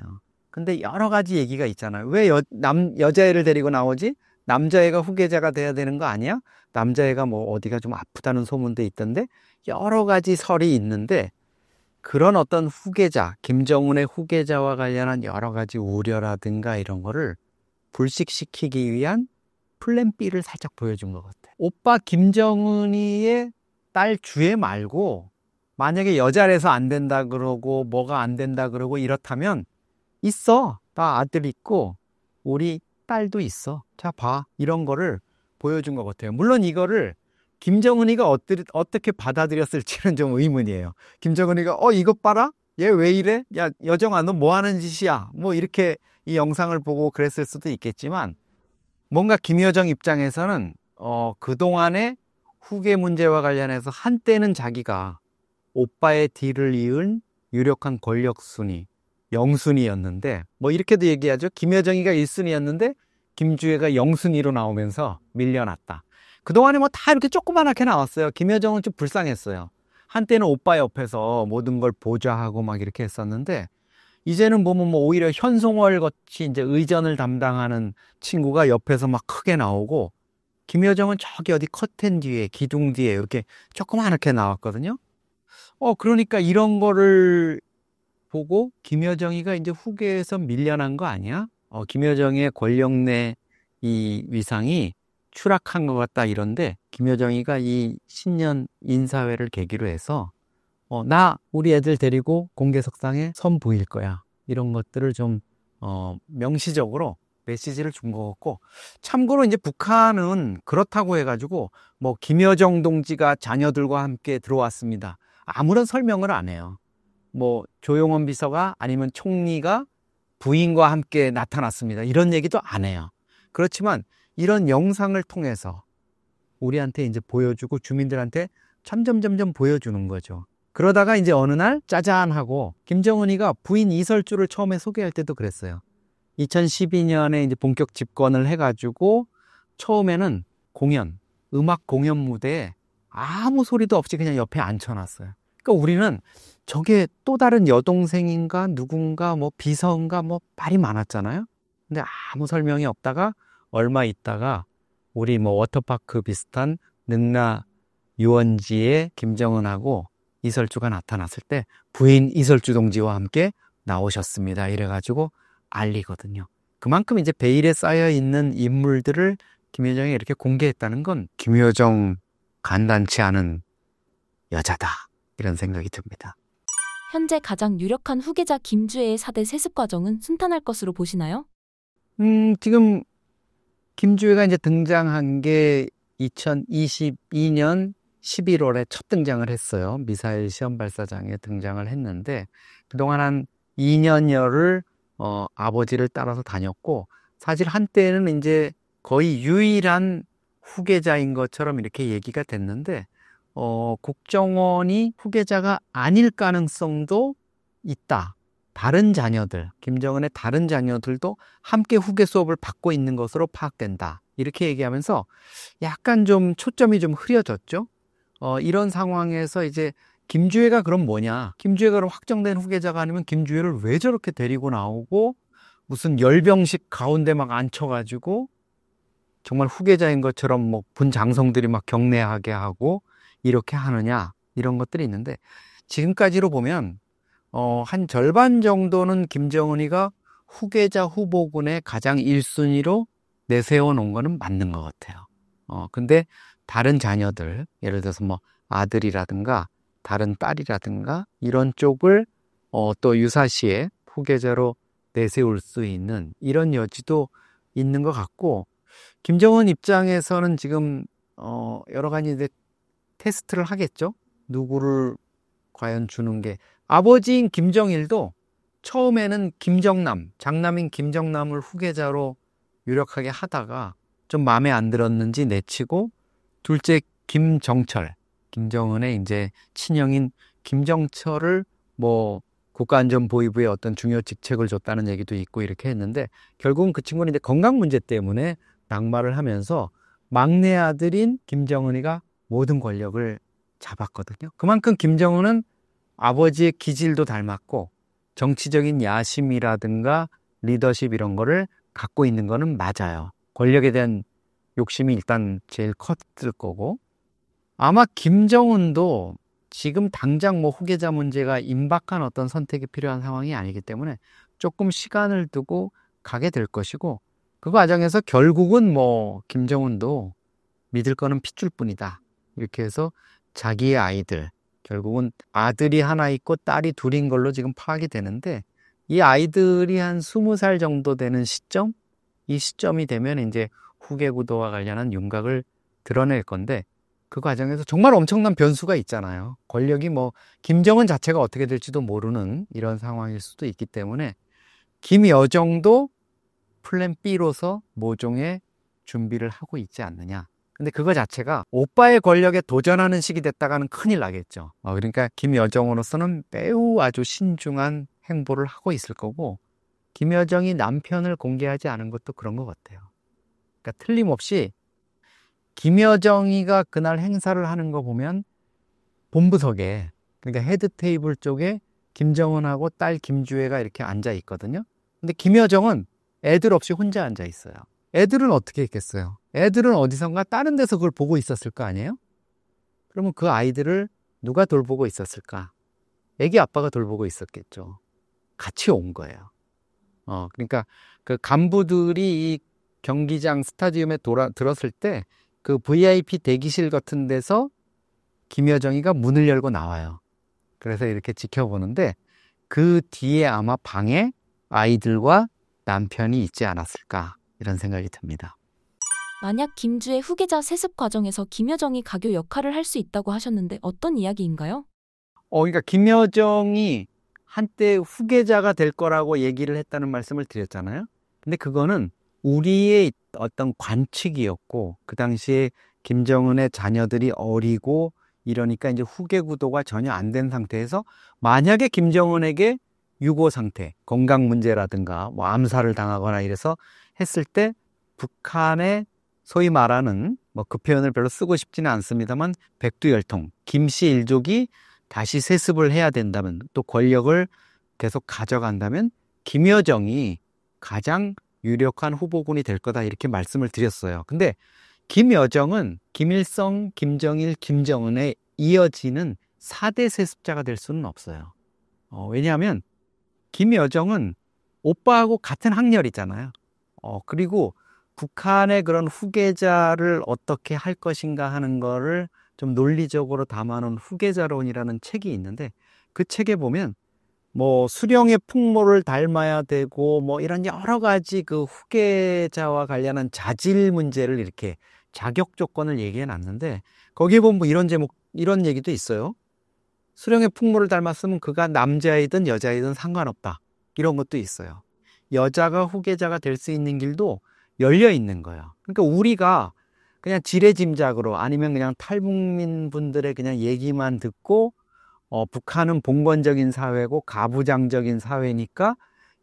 근데 여러 가지 얘기가 있잖아요. 왜 여자애를 데리고 나오지? 남자애가 후계자가 돼야 되는 거 아니야? 남자애가 뭐 어디가 좀 아프다는 소문도 있던데 여러 가지 설이 있는데 그런 어떤 후계자, 김정은의 후계자와 관련한 여러 가지 우려라든가 이런 거를 불식시키기 위한 플랜 B를 살짝 보여준 것 같아요. 오빠 김정은이의 딸 주애 말고 만약에 여자라서 안 된다 그러고 뭐가 안 된다 그러고 이렇다면 있어. 나 아들 있고 우리 딸도 있어. 자, 봐. 이런 거를 보여준 것 같아요. 물론 이거를 김정은이가 어떻게 받아들였을지는 좀 의문이에요. 김정은이가 이것 봐라? 얘 왜 이래? 야, 여정아 너 뭐 하는 짓이야? 뭐 이렇게 이 영상을 보고 그랬을 수도 있겠지만 뭔가 김여정 입장에서는 그동안의 후계 문제와 관련해서 한때는 자기가 오빠의 뒤를 이은 유력한 권력순위, 영순위였는데 뭐 이렇게도 얘기하죠. 김여정이가 1순위였는데 김주애가 0순위로 나오면서 밀려났다. 그동안에 뭐 다 이렇게 조그만하게 나왔어요. 김여정은 좀 불쌍했어요. 한때는 오빠 옆에서 모든 걸 보좌하고 막 이렇게 했었는데 이제는 보면 뭐 오히려 현송월 같이 이제 의전을 담당하는 친구가 옆에서 막 크게 나오고 김여정은 저기 어디 커튼 뒤에 기둥 뒤에 이렇게 조그맣게 나왔거든요. 그러니까 이런 거를 보고 김여정이가 이제 후계에서 밀려난 거 아니야? 김여정의 권력 내 이 위상이 추락한 것 같다 이런데 김여정이가 이 신년 인사회를 계기로 해서 나 우리 애들 데리고 공개석상에 선보일 거야. 이런 것들을 좀 명시적으로 메시지를 준 것 같고 참고로 이제 북한은 그렇다고 해가지고 뭐 김여정 동지가 자녀들과 함께 들어왔습니다. 아무런 설명을 안 해요. 뭐 조용원 비서가 아니면 총리가 부인과 함께 나타났습니다. 이런 얘기도 안 해요. 그렇지만 이런 영상을 통해서 우리한테 이제 보여주고 주민들한테 점점 보여주는 거죠. 그러다가 이제 어느 날 짜잔 하고 김정은이가 부인 이설주를 처음에 소개할 때도 그랬어요. 2012년에 이제 본격 집권을 해가지고 처음에는 음악 공연 무대에 아무 소리도 없이 그냥 옆에 앉혀놨어요. 그러니까 우리는 저게 또 다른 여동생인가 누군가 뭐 비서인가 뭐 말이 많았잖아요. 근데 아무 설명이 없다가 얼마 있다가 우리 뭐 워터파크 비슷한 능라 유원지에 김정은하고 이설주가 나타났을 때 부인 이설주 동지와 함께 나오셨습니다. 이래가지고 알리거든요. 그만큼 이제 베일에 쌓여 있는 인물들을 김여정이 이렇게 공개했다는 건 김여정 간단치 않은 여자다. 이런 생각이 듭니다. 현재 가장 유력한 후계자 김주애의 4대 세습 과정은 순탄할 것으로 보시나요? 지금 김주혜가 이제 등장한 게 2022년 11월에 첫 등장을 했어요. 미사일 시험 발사장에 등장을 했는데 그동안 한 2년여를 아버지를 따라서 다녔고 사실 한때는 이제 거의 유일한 후계자인 것처럼 이렇게 얘기가 됐는데 국정원이 후계자가 아닐 가능성도 있다. 다른 자녀들, 김정은의 다른 자녀들도 함께 후계 수업을 받고 있는 것으로 파악된다. 이렇게 얘기하면서 약간 좀 초점이 좀 흐려졌죠. 이런 상황에서 이제 김주혜가 그럼 뭐냐? 김주혜가 그럼 확정된 후계자가 아니면 김주혜를 왜 저렇게 데리고 나오고 무슨 열병식 가운데 막 앉혀가지고 정말 후계자인 것처럼 뭐 분장성들이 막 경례하게 하고 이렇게 하느냐? 이런 것들이 있는데 지금까지로 보면 한 절반 정도는 김정은이가 후계자 후보군의 가장 1순위로 내세워 놓은 거는 맞는 것 같아요. 근데 다른 자녀들, 예를 들어서 뭐 아들이라든가 다른 딸이라든가 이런 쪽을 또 유사시에 후계자로 내세울 수 있는 이런 여지도 있는 것 같고, 김정은 입장에서는 지금 여러 가지 이제 테스트를 하겠죠. 누구를 과연 주는 게, 아버지인 김정일도 처음에는 김정남, 장남인 김정남을 후계자로 유력하게 하다가 좀 마음에 안 들었는지 내치고 둘째 김정철, 김정은의 이제 친형인 김정철을 뭐 국가안전보위부의 어떤 중요 직책을 줬다는 얘기도 있고 이렇게 했는데 결국은 그 친구는 이제 건강 문제 때문에 낙마를 하면서 막내 아들인 김정은이가 모든 권력을 잡았거든요. 그만큼 김정은은 아버지의 기질도 닮았고 정치적인 야심이라든가 리더십 이런 거를 갖고 있는 거는 맞아요. 권력에 대한 욕심이 일단 제일 컸을 거고, 아마 김정은도 지금 당장 뭐 후계자 문제가 임박한 어떤 선택이 필요한 상황이 아니기 때문에 조금 시간을 두고 가게 될 것이고, 그 과정에서 결국은 뭐 김정은도 믿을 거는 핏줄 뿐이다 이렇게 해서 자기의 아이들, 결국은 아들이 하나 있고 딸이 둘인 걸로 지금 파악이 되는데, 이 아이들이 한 20살 정도 되는 시점, 이 시점이 되면 이제 후계 구도와 관련한 윤곽을 드러낼 건데, 그 과정에서 정말 엄청난 변수가 있잖아요. 권력이 뭐 김정은 자체가 어떻게 될지도 모르는 이런 상황일 수도 있기 때문에 김여정도 플랜 B로서 모종의 준비를 하고 있지 않느냐. 근데 그거 자체가 오빠의 권력에 도전하는 식이 됐다가는 큰일 나겠죠. 그러니까 김여정으로서는 매우 아주 신중한 행보를 하고 있을 거고, 김여정이 남편을 공개하지 않은 것도 그런 것 같아요. 그러니까 틀림없이 김여정이가 그날 행사를 하는 거 보면 본부석에, 그러니까 헤드 테이블 쪽에 김정은하고 딸 김주혜가 이렇게 앉아 있거든요. 근데 김여정은 애들 없이 혼자 앉아 있어요. 애들은 어떻게 했겠어요? 애들은 어디선가 다른 데서 그걸 보고 있었을 거 아니에요? 그러면 그 아이들을 누가 돌보고 있었을까? 애기 아빠가 돌보고 있었겠죠. 같이 온 거예요. 그러니까 그 간부들이 이 경기장 스타디움에 들었을 때 그 VIP 대기실 같은 데서 김여정이가 문을 열고 나와요. 그래서 이렇게 지켜보는데 그 뒤에 아마 방에 아이들과 남편이 있지 않았을까 이런 생각이 듭니다. 만약 김주의 후계자 세습 과정에서 김여정이 가교 역할을 할 수 있다고 하셨는데 어떤 이야기인가요? 그러니까 김여정이 한때 후계자가 될 거라고 얘기를 했다는 말씀을 드렸잖아요. 근데 그거는 우리의 어떤 관측이었고, 그 당시에 김정은의 자녀들이 어리고 이러니까 이제 후계 구도가 전혀 안 된 상태에서 만약에 김정은에게 유고 상태, 건강 문제라든가 뭐 암살을 당하거나 이래서 했을 때 북한의 소위 말하는 뭐 그 표현을 별로 쓰고 싶지는 않습니다만 백두열통, 김씨 일족이 다시 세습을 해야 된다면, 또 권력을 계속 가져간다면 김여정이 가장 유력한 후보군이 될 거다 이렇게 말씀을 드렸어요. 근데 김여정은 김일성, 김정일, 김정은에 이어지는 4대 세습자가 될 수는 없어요. 왜냐하면 김여정은 오빠하고 같은 학렬이잖아요. 그리고 북한의 그런 후계자를 어떻게 할 것인가 하는 거를 좀 논리적으로 담아놓은 후계자론이라는 책이 있는데, 그 책에 보면 뭐 수령의 풍모를 닮아야 되고 뭐 이런 여러 가지 그 후계자와 관련한 자질 문제를 이렇게 자격 조건을 얘기해 놨는데 거기에 보면 뭐 이런 제목 이런 얘기도 있어요. 수령의 풍모를 닮았으면 그가 남자이든 여자이든 상관없다. 이런 것도 있어요. 여자가 후계자가 될 수 있는 길도 열려 있는 거예요. 그러니까 우리가 그냥 지레짐작으로 아니면 그냥 탈북민 분들의 그냥 얘기만 듣고 북한은 봉건적인 사회고 가부장적인 사회니까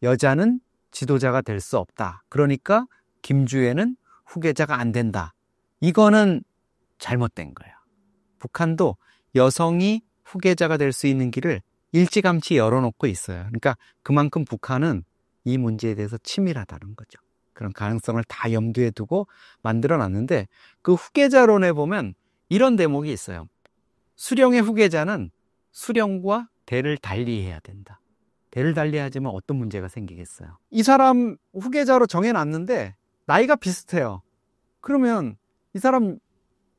여자는 지도자가 될 수 없다. 그러니까 김주애는 후계자가 안 된다. 이거는 잘못된 거예요. 북한도 여성이 후계자가 될 수 있는 길을 일찌감치 열어놓고 있어요. 그러니까 그만큼 북한은 이 문제에 대해서 치밀하다는 거죠. 그런 가능성을 다 염두에 두고 만들어놨는데 그 후계자론에 보면 이런 대목이 있어요. 수령의 후계자는 수령과 대를 달리해야 된다. 대를 달리하지만 어떤 문제가 생기겠어요? 이 사람 후계자로 정해놨는데 나이가 비슷해요. 그러면 이 사람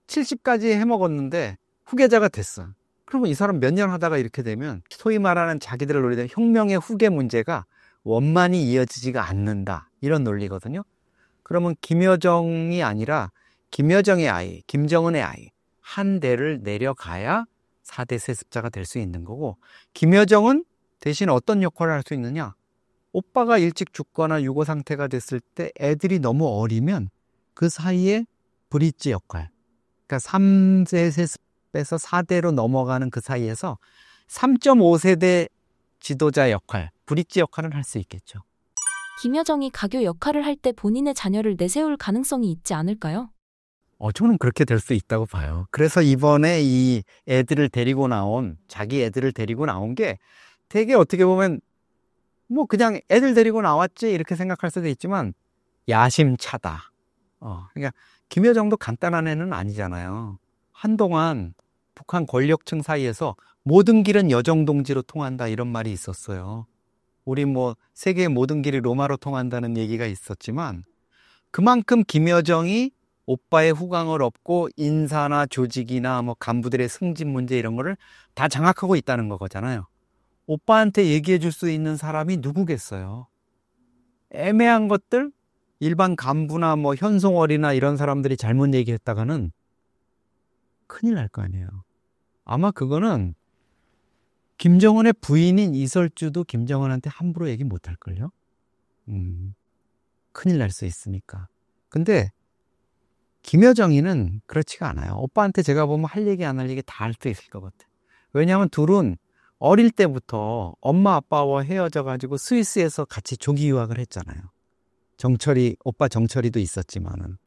70까지 해먹었는데 후계자가 됐어. 그러면 이 사람 몇 년 하다가 이렇게 되면 소위 말하는 자기들을 노리던 혁명의 후계 문제가 원만히 이어지지가 않는다. 이런 논리거든요. 그러면 김여정이 아니라 김여정의 아이, 김정은의 아이 한 대를 내려가야 4대 세습자가 될 수 있는 거고 김여정은 대신 어떤 역할을 할 수 있느냐? 오빠가 일찍 죽거나 유고 상태가 됐을 때 애들이 너무 어리면 그 사이에 브릿지 역할 그러니까 3대 세습에서 4대로 넘어가는 그 사이에서 3.5세대 지도자 역할, 브릿지 역할은 할 수 있겠죠. 김여정이 가교 역할을 할 때 본인의 자녀를 내세울 가능성이 있지 않을까요? 저는 그렇게 될 수 있다고 봐요. 그래서 이번에 이 애들을 데리고 나온, 자기 애들을 데리고 나온 게 되게 어떻게 보면 뭐 그냥 애들 데리고 나왔지 이렇게 생각할 수도 있지만 야심차다. 그러니까 김여정도 간단한 애는 아니잖아요. 한동안 북한 권력층 사이에서 모든 길은 여정동지로 통한다 이런 말이 있었어요. 우리 뭐 세계의 모든 길이 로마로 통한다는 얘기가 있었지만 그만큼 김여정이 오빠의 후광을 얻고 인사나 조직이나 뭐 간부들의 승진 문제 이런 거를 다 장악하고 있다는 거잖아요. 오빠한테 얘기해 줄 수 있는 사람이 누구겠어요? 애매한 것들 일반 간부나 뭐 현송월이나 이런 사람들이 잘못 얘기했다가는 큰일 날 거 아니에요. 아마 그거는 김정은의 부인인 이설주도 김정은한테 함부로 얘기 못 할걸요? 큰일 날 수 있으니까. 근데 김여정이는 그렇지가 않아요. 오빠한테 제가 보면 할 얘기 안 할 얘기 다 할 수 있을 것 같아요. 왜냐하면 둘은 어릴 때부터 엄마 아빠와 헤어져 가지고 스위스에서 같이 조기 유학을 했잖아요. 정철이, 오빠 정철이도 있었지만은.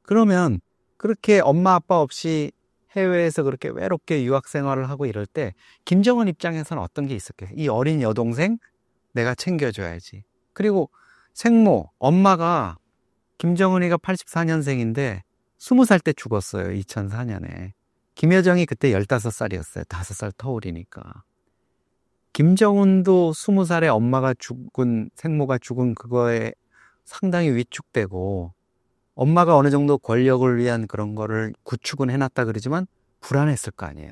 그러면 그렇게 엄마 아빠 없이 해외에서 그렇게 외롭게 유학 생활을 하고 이럴 때 김정은 입장에서는 어떤 게 있었겠어요? 이 어린 여동생 내가 챙겨줘야지. 그리고 생모, 엄마가 김정은이가 84년생인데 20살 때 죽었어요. 2004년에. 김여정이 그때 15살이었어요. 5살 터울이니까. 김정은도 20살에 엄마가 죽은, 생모가 죽은 그거에 상당히 위축되고 엄마가 어느 정도 권력을 위한 그런 거를 구축은 해놨다 그러지만 불안했을 거 아니에요.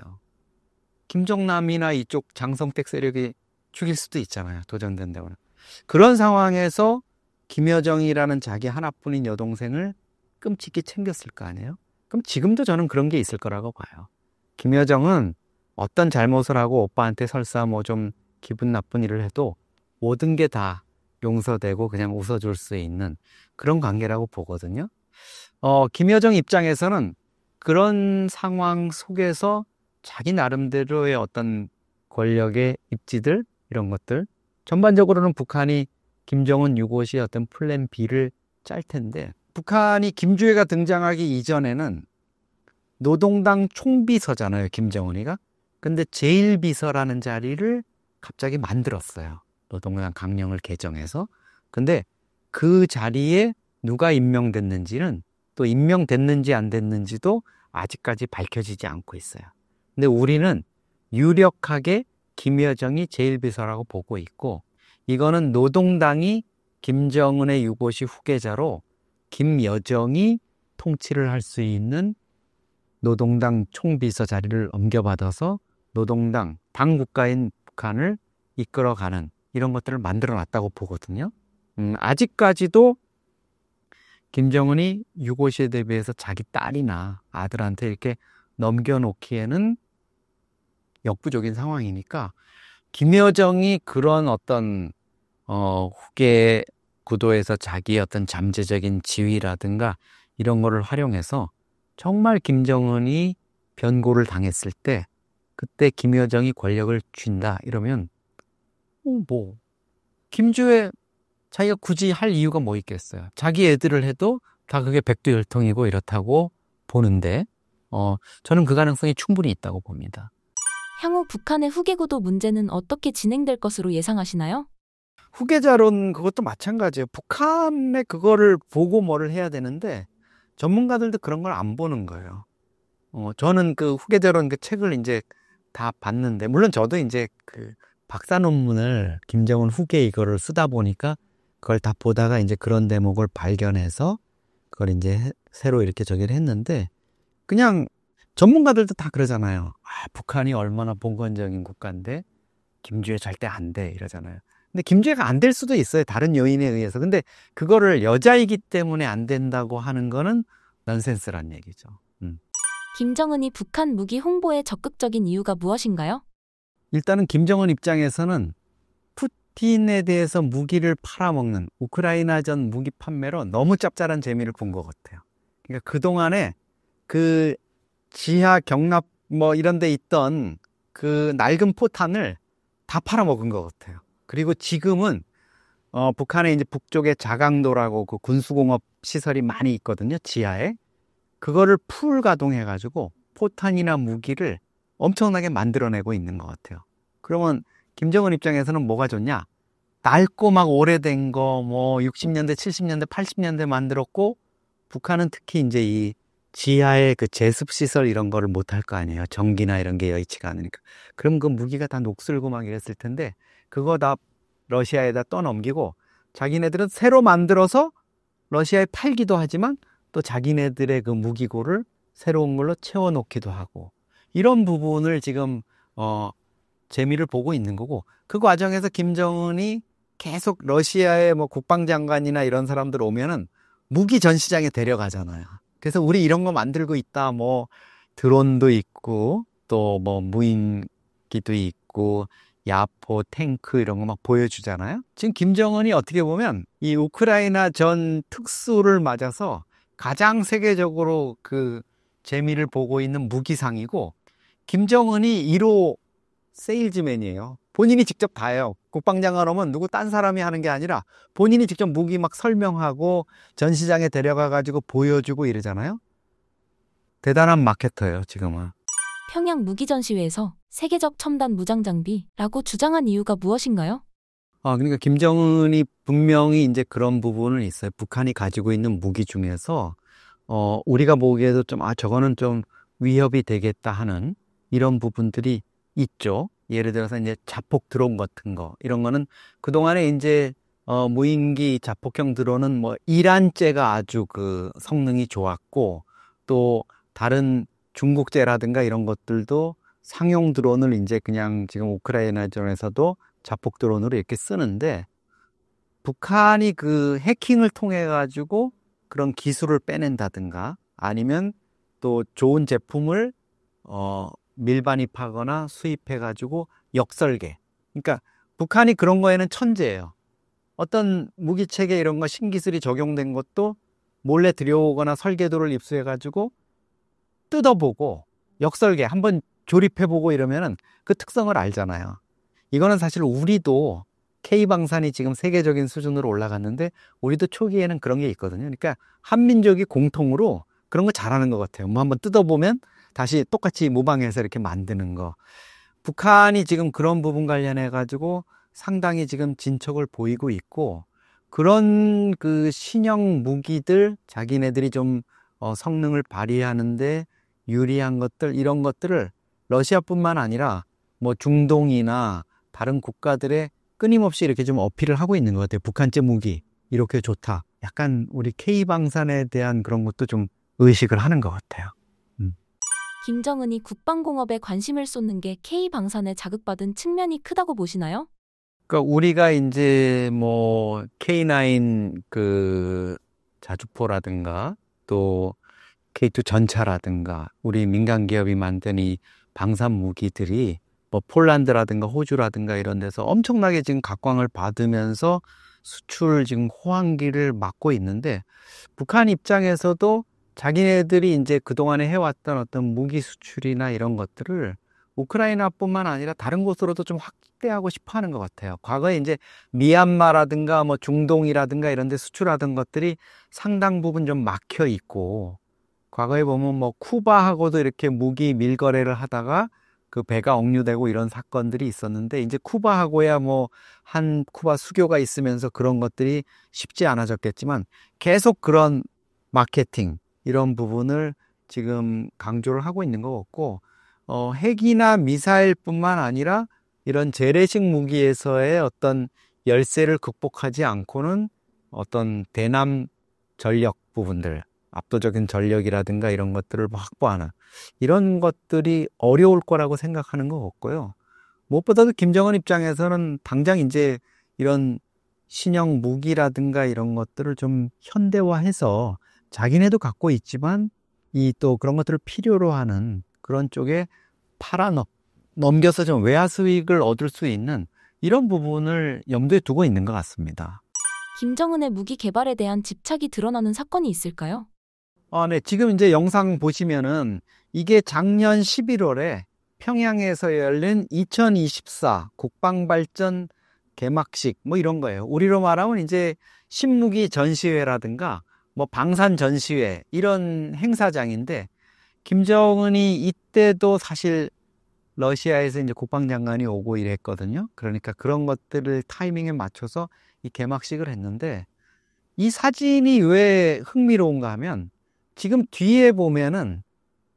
김정남이나 이쪽 장성택 세력이 죽일 수도 있잖아요. 도전된다고. 그런 상황에서 김여정이라는 자기 하나뿐인 여동생을 끔찍히 챙겼을 거 아니에요? 그럼 지금도 저는 그런 게 있을 거라고 봐요. 김여정은 어떤 잘못을 하고 오빠한테 설사 뭐 좀 기분 나쁜 일을 해도 모든 게 다 용서되고 그냥 웃어줄 수 있는 그런 관계라고 보거든요. 김여정 입장에서는 그런 상황 속에서 자기 나름대로의 어떤 권력의 입지들 이런 것들 전반적으로는 북한이 김정은 유고시의 어떤 플랜 B를 짤 텐데 북한이 김주애가 등장하기 이전에는 노동당 총비서잖아요. 김정은이가. 근데 제1비서라는 자리를 갑자기 만들었어요. 노동당 강령을 개정해서. 근데 그 자리에 누가 임명됐는지는 또 임명됐는지 안 됐는지도 아직까지 밝혀지지 않고 있어요. 근데 우리는 유력하게 김여정이 제1비서라고 보고 있고 이거는 노동당이 김정은의 유고시 후계자로 김여정이 통치를 할 수 있는 노동당 총비서 자리를 옮겨받아서 노동당 당국가인 북한을 이끌어가는 이런 것들을 만들어 놨다고 보거든요. 아직까지도 김정은이 유고시에 대비해서 자기 딸이나 아들한테 이렇게 넘겨놓기에는 역부족인 상황이니까 김여정이 그런 어떤 후계 구도에서 자기의 어떤 잠재적인 지위라든가 이런 거를 활용해서 정말 김정은이 변고를 당했을 때 그때 김여정이 권력을 쥔다 이러면 뭐 김주에 자기가 굳이 할 이유가 뭐 있겠어요. 자기 애들을 해도 다 그게 백두혈통이고 이렇다고 보는데 저는 그 가능성이 충분히 있다고 봅니다. 향후 북한의 후계구도 문제는 어떻게 진행될 것으로 예상하시나요? 후계자론 그것도 마찬가지예요. 북한의 그거를 보고 뭐를 해야 되는데 전문가들도 그런 걸 안 보는 거예요. 저는 그 후계자론 그 책을 이제 다 봤는데 물론 저도 이제 그 박사 논문을 김정은 후계 이거를 쓰다 보니까 그걸 다 보다가 이제 그런 대목을 발견해서 그걸 이제 새로 이렇게 저기를 했는데 그냥 전문가들도 다 그러잖아요. 북한이 얼마나 봉건적인 국가인데 김주에 절대 안 돼 이러잖아요. 근데 김주회가 안 될 수도 있어요. 다른 요인에 의해서. 근데 그거를 여자이기 때문에 안 된다고 하는 거는 넌센스란 얘기죠. 김정은이 북한 무기 홍보에 적극적인 이유가 무엇인가요? 일단은 김정은 입장에서는 푸틴에 대해서 무기를 팔아먹는 우크라이나전 무기 판매로 너무 짭짤한 재미를 본 것 같아요. 그러니까 그동안에 그 지하 경납 뭐 이런 데 있던 그 낡은 포탄을 다 팔아먹은 것 같아요. 그리고 지금은 북한에 이제 북쪽에 자강도라고 그 군수공업 시설이 많이 있거든요. 지하에. 그거를 풀 가동해가지고 포탄이나 무기를 엄청나게 만들어내고 있는 것 같아요. 그러면 김정은 입장에서는 뭐가 좋냐? 낡고 막 오래된 거 뭐 60년대, 70년대, 80년대 만들었고 북한은 특히 이제 이 지하의 그 제습 시설 이런 거를 못 할 거 아니에요. 전기나 이런 게 여의치가 않으니까. 그럼 그 무기가 다 녹슬고 막 이랬을 텐데 그거 다 러시아에다 떠넘기고 자기네들은 새로 만들어서 러시아에 팔기도 하지만 또 자기네들의 그 무기고를 새로운 걸로 채워놓기도 하고 이런 부분을 지금 재미를 보고 있는 거고 그 과정에서 김정은이 계속 러시아의 뭐 국방장관이나 이런 사람들 오면은 무기 전시장에 데려가잖아요. 그래서 우리 이런 거 만들고 있다. 뭐 드론도 있고 또 뭐 무인기도 있고 야포, 탱크 이런 거 막 보여주잖아요. 지금 김정은이 어떻게 보면 이 우크라이나 전 특수를 맞아서 가장 세계적으로 그 재미를 보고 있는 무기상이고 김정은이 1호 세일즈맨이에요. 본인이 직접 다 해요. 국방장관 오면 누구 딴 사람이 하는 게 아니라 본인이 직접 무기 막 설명하고 전시장에 데려가가지고 보여주고 이러잖아요. 대단한 마케터예요, 지금은. 평양 무기전시회에서 세계적 첨단 무장장비라고 주장한 이유가 무엇인가요? 그러니까 김정은이 분명히 이제 그런 부분은 있어요. 북한이 가지고 있는 무기 중에서 우리가 보기에도 좀 저거는 좀 위협이 되겠다 하는 이런 부분들이 있죠. 예를 들어서 이제 자폭 드론 같은 거 이런 거는 그동안에 이제 무인기 자폭형 드론은 뭐 이란제가 아주 그 성능이 좋았고 또 다른 중국제라든가 이런 것들도 상용 드론을 이제 그냥 지금 우크라이나전에서도 자폭 드론으로 이렇게 쓰는데 북한이 그 해킹을 통해 가지고 그런 기술을 빼낸다든가 아니면 또 좋은 제품을 밀반입하거나 수입해 가지고 역설계. 그러니까 북한이 그런 거에는 천재예요. 어떤 무기체계 이런 거 신기술이 적용된 것도 몰래 들여오거나 설계도를 입수해 가지고 뜯어보고 역설계 한번 조립해보고 이러면은 그 특성을 알잖아요. 이거는 사실 우리도 K방산이 지금 세계적인 수준으로 올라갔는데 우리도 초기에는 그런 게 있거든요. 그러니까 한민족이 공통으로 그런 거 잘하는 것 같아요. 뭐 한번 뜯어보면 다시 똑같이 모방해서 이렇게 만드는 거. 북한이 지금 그런 부분 관련해 가지고 상당히 지금 진척을 보이고 있고 그런 그 신형 무기들 자기네들이 좀 성능을 발휘하는데 유리한 것들 이런 것들을 러시아뿐만 아니라 뭐 중동이나 다른 국가들에 끊임없이 이렇게 좀 어필을 하고 있는 것 같아요. 북한제 무기 이렇게 좋다. 약간 우리 K방산에 대한 그런 것도 좀 의식을 하는 것 같아요. 김정은이 국방공업에 관심을 쏟는 게 K방산에 자극받은 측면이 크다고 보시나요? 그러니까 우리가 이제 뭐 K9 그 자주포라든가 또 K2 전차라든가 우리 민간 기업이 만든 이 방산 무기들이 뭐 폴란드라든가 호주라든가 이런 데서 엄청나게 지금 각광을 받으면서 수출 지금 호황기를 맞고 있는데 북한 입장에서도 자기네들이 이제 그동안에 해왔던 어떤 무기 수출이나 이런 것들을 우크라이나뿐만 아니라 다른 곳으로도 좀 확대하고 싶어 하는 것 같아요. 과거에 이제 미얀마라든가 뭐 중동이라든가 이런 데 수출하던 것들이 상당 부분 좀 막혀 있고 과거에 보면 뭐 쿠바하고도 이렇게 무기 밀거래를 하다가 그 배가 억류되고 이런 사건들이 있었는데 이제 쿠바하고야 뭐 한 쿠바 수교가 있으면서 그런 것들이 쉽지 않아졌겠지만 계속 그런 마케팅 이런 부분을 지금 강조를 하고 있는 것 같고 핵이나 미사일뿐만 아니라 이런 재래식 무기에서의 어떤 열세를 극복하지 않고는 어떤 대남 전력 부분들 압도적인 전력이라든가 이런 것들을 확보하는 이런 것들이 어려울 거라고 생각하는 것 같고요. 무엇보다도 김정은 입장에서는 당장 이제 이런 신형 무기라든가 이런 것들을 좀 현대화해서 자기네도 갖고 있지만 이 또 그런 것들을 필요로 하는 그런 쪽에 넘겨서 좀 외화 수익을 얻을 수 있는 이런 부분을 염두에 두고 있는 것 같습니다. 김정은의 무기 개발에 대한 집착이 드러나는 사건이 있을까요? 네. 지금 이제 영상 보시면은 이게 작년 11월에 평양에서 열린 2024 국방발전 개막식 뭐 이런 거예요. 우리로 말하면 이제 신무기 전시회라든가 뭐 방산 전시회 이런 행사장인데 김정은이 이때도 사실 러시아에서 이제 국방장관이 오고 이랬거든요. 그러니까 그런 것들을 타이밍에 맞춰서 이 개막식을 했는데 이 사진이 왜 흥미로운가 하면 지금 뒤에 보면은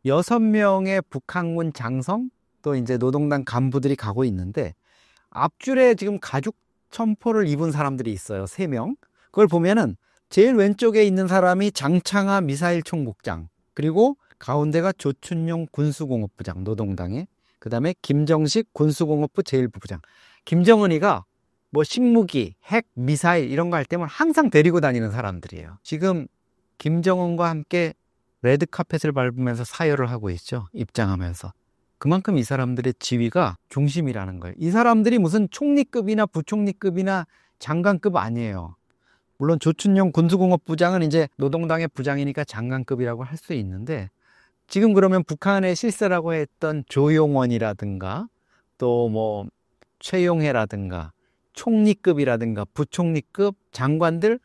6명의 북한군 장성 또 이제 노동당 간부들이 가고 있는데 앞줄에 지금 가죽 첨포를 입은 사람들이 있어요. 3명. 그걸 보면은 제일 왼쪽에 있는 사람이 장창하 미사일 총국장 그리고 가운데가 조춘용 군수공업부장 노동당의 그 다음에 김정식 군수공업부 제1부부장 김정은이가 뭐 식무기, 핵, 미사일 이런 거 할 때면 항상 데리고 다니는 사람들이에요. 지금 김정은과 함께 레드카펫을 밟으면서 사열을 하고 있죠. 입장하면서. 그만큼 이 사람들의 지위가 중심이라는 거예요. 이 사람들이 무슨 총리급이나 부총리급이나 장관급 아니에요. 물론 조춘용 군수공업부장은 이제 노동당의 부장이니까 장관급이라고 할 수 있는데 지금 그러면 북한의 실세라고 했던 조용원이라든가 또 뭐 최용해라든가 총리급이라든가 부총리급 장관들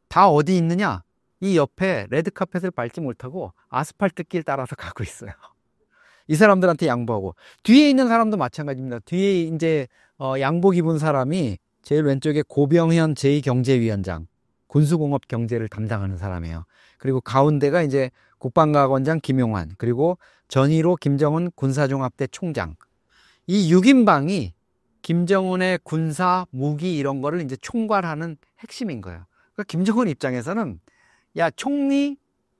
다 어디 있느냐? 이 옆에 레드카펫을 밟지 못하고 아스팔트 길 따라서 가고 있어요. 이 사람들한테 양보하고 뒤에 있는 사람도 마찬가지입니다. 뒤에 이제 양복 입은 사람이 제일 왼쪽에 고병현 제2경제위원장 군수공업 경제를 담당하는 사람이에요. 그리고 가운데가 이제 국방과학원장 김용환 그리고 전희로 김정은 군사종합대 총장 이 6인방이 김정은의 군사 무기 이런 거를 이제 총괄하는 핵심인 거예요. 그러니까 김정은 입장에서는 야 총리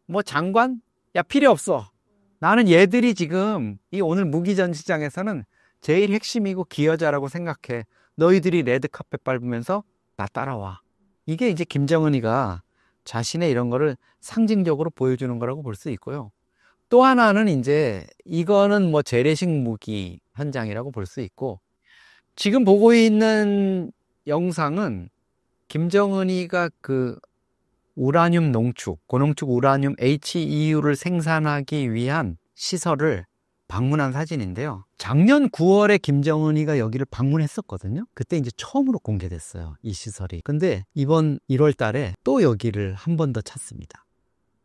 뭐 장관 야 필요 없어. 나는 얘들이 지금 이 오늘 무기전시장에서는 제일 핵심이고 기여자라고 생각해. 너희들이 레드카펫 밟으면서 나 따라와. 이게 이제 김정은이가 자신의 이런 거를 상징적으로 보여주는 거라고 볼 수 있고요. 또 하나는 이제 이거는 뭐 재래식 무기 현장이라고 볼 수 있고 지금 보고 있는 영상은 김정은이가 그 우라늄 농축, 고농축 우라늄 HEU를 생산하기 위한 시설을 방문한 사진인데요. 작년 9월에 김정은이가 여기를 방문했었거든요. 그때 이제 처음으로 공개됐어요. 이 시설이. 근데 이번 1월 달에 또 여기를 한 번 더 찾습니다.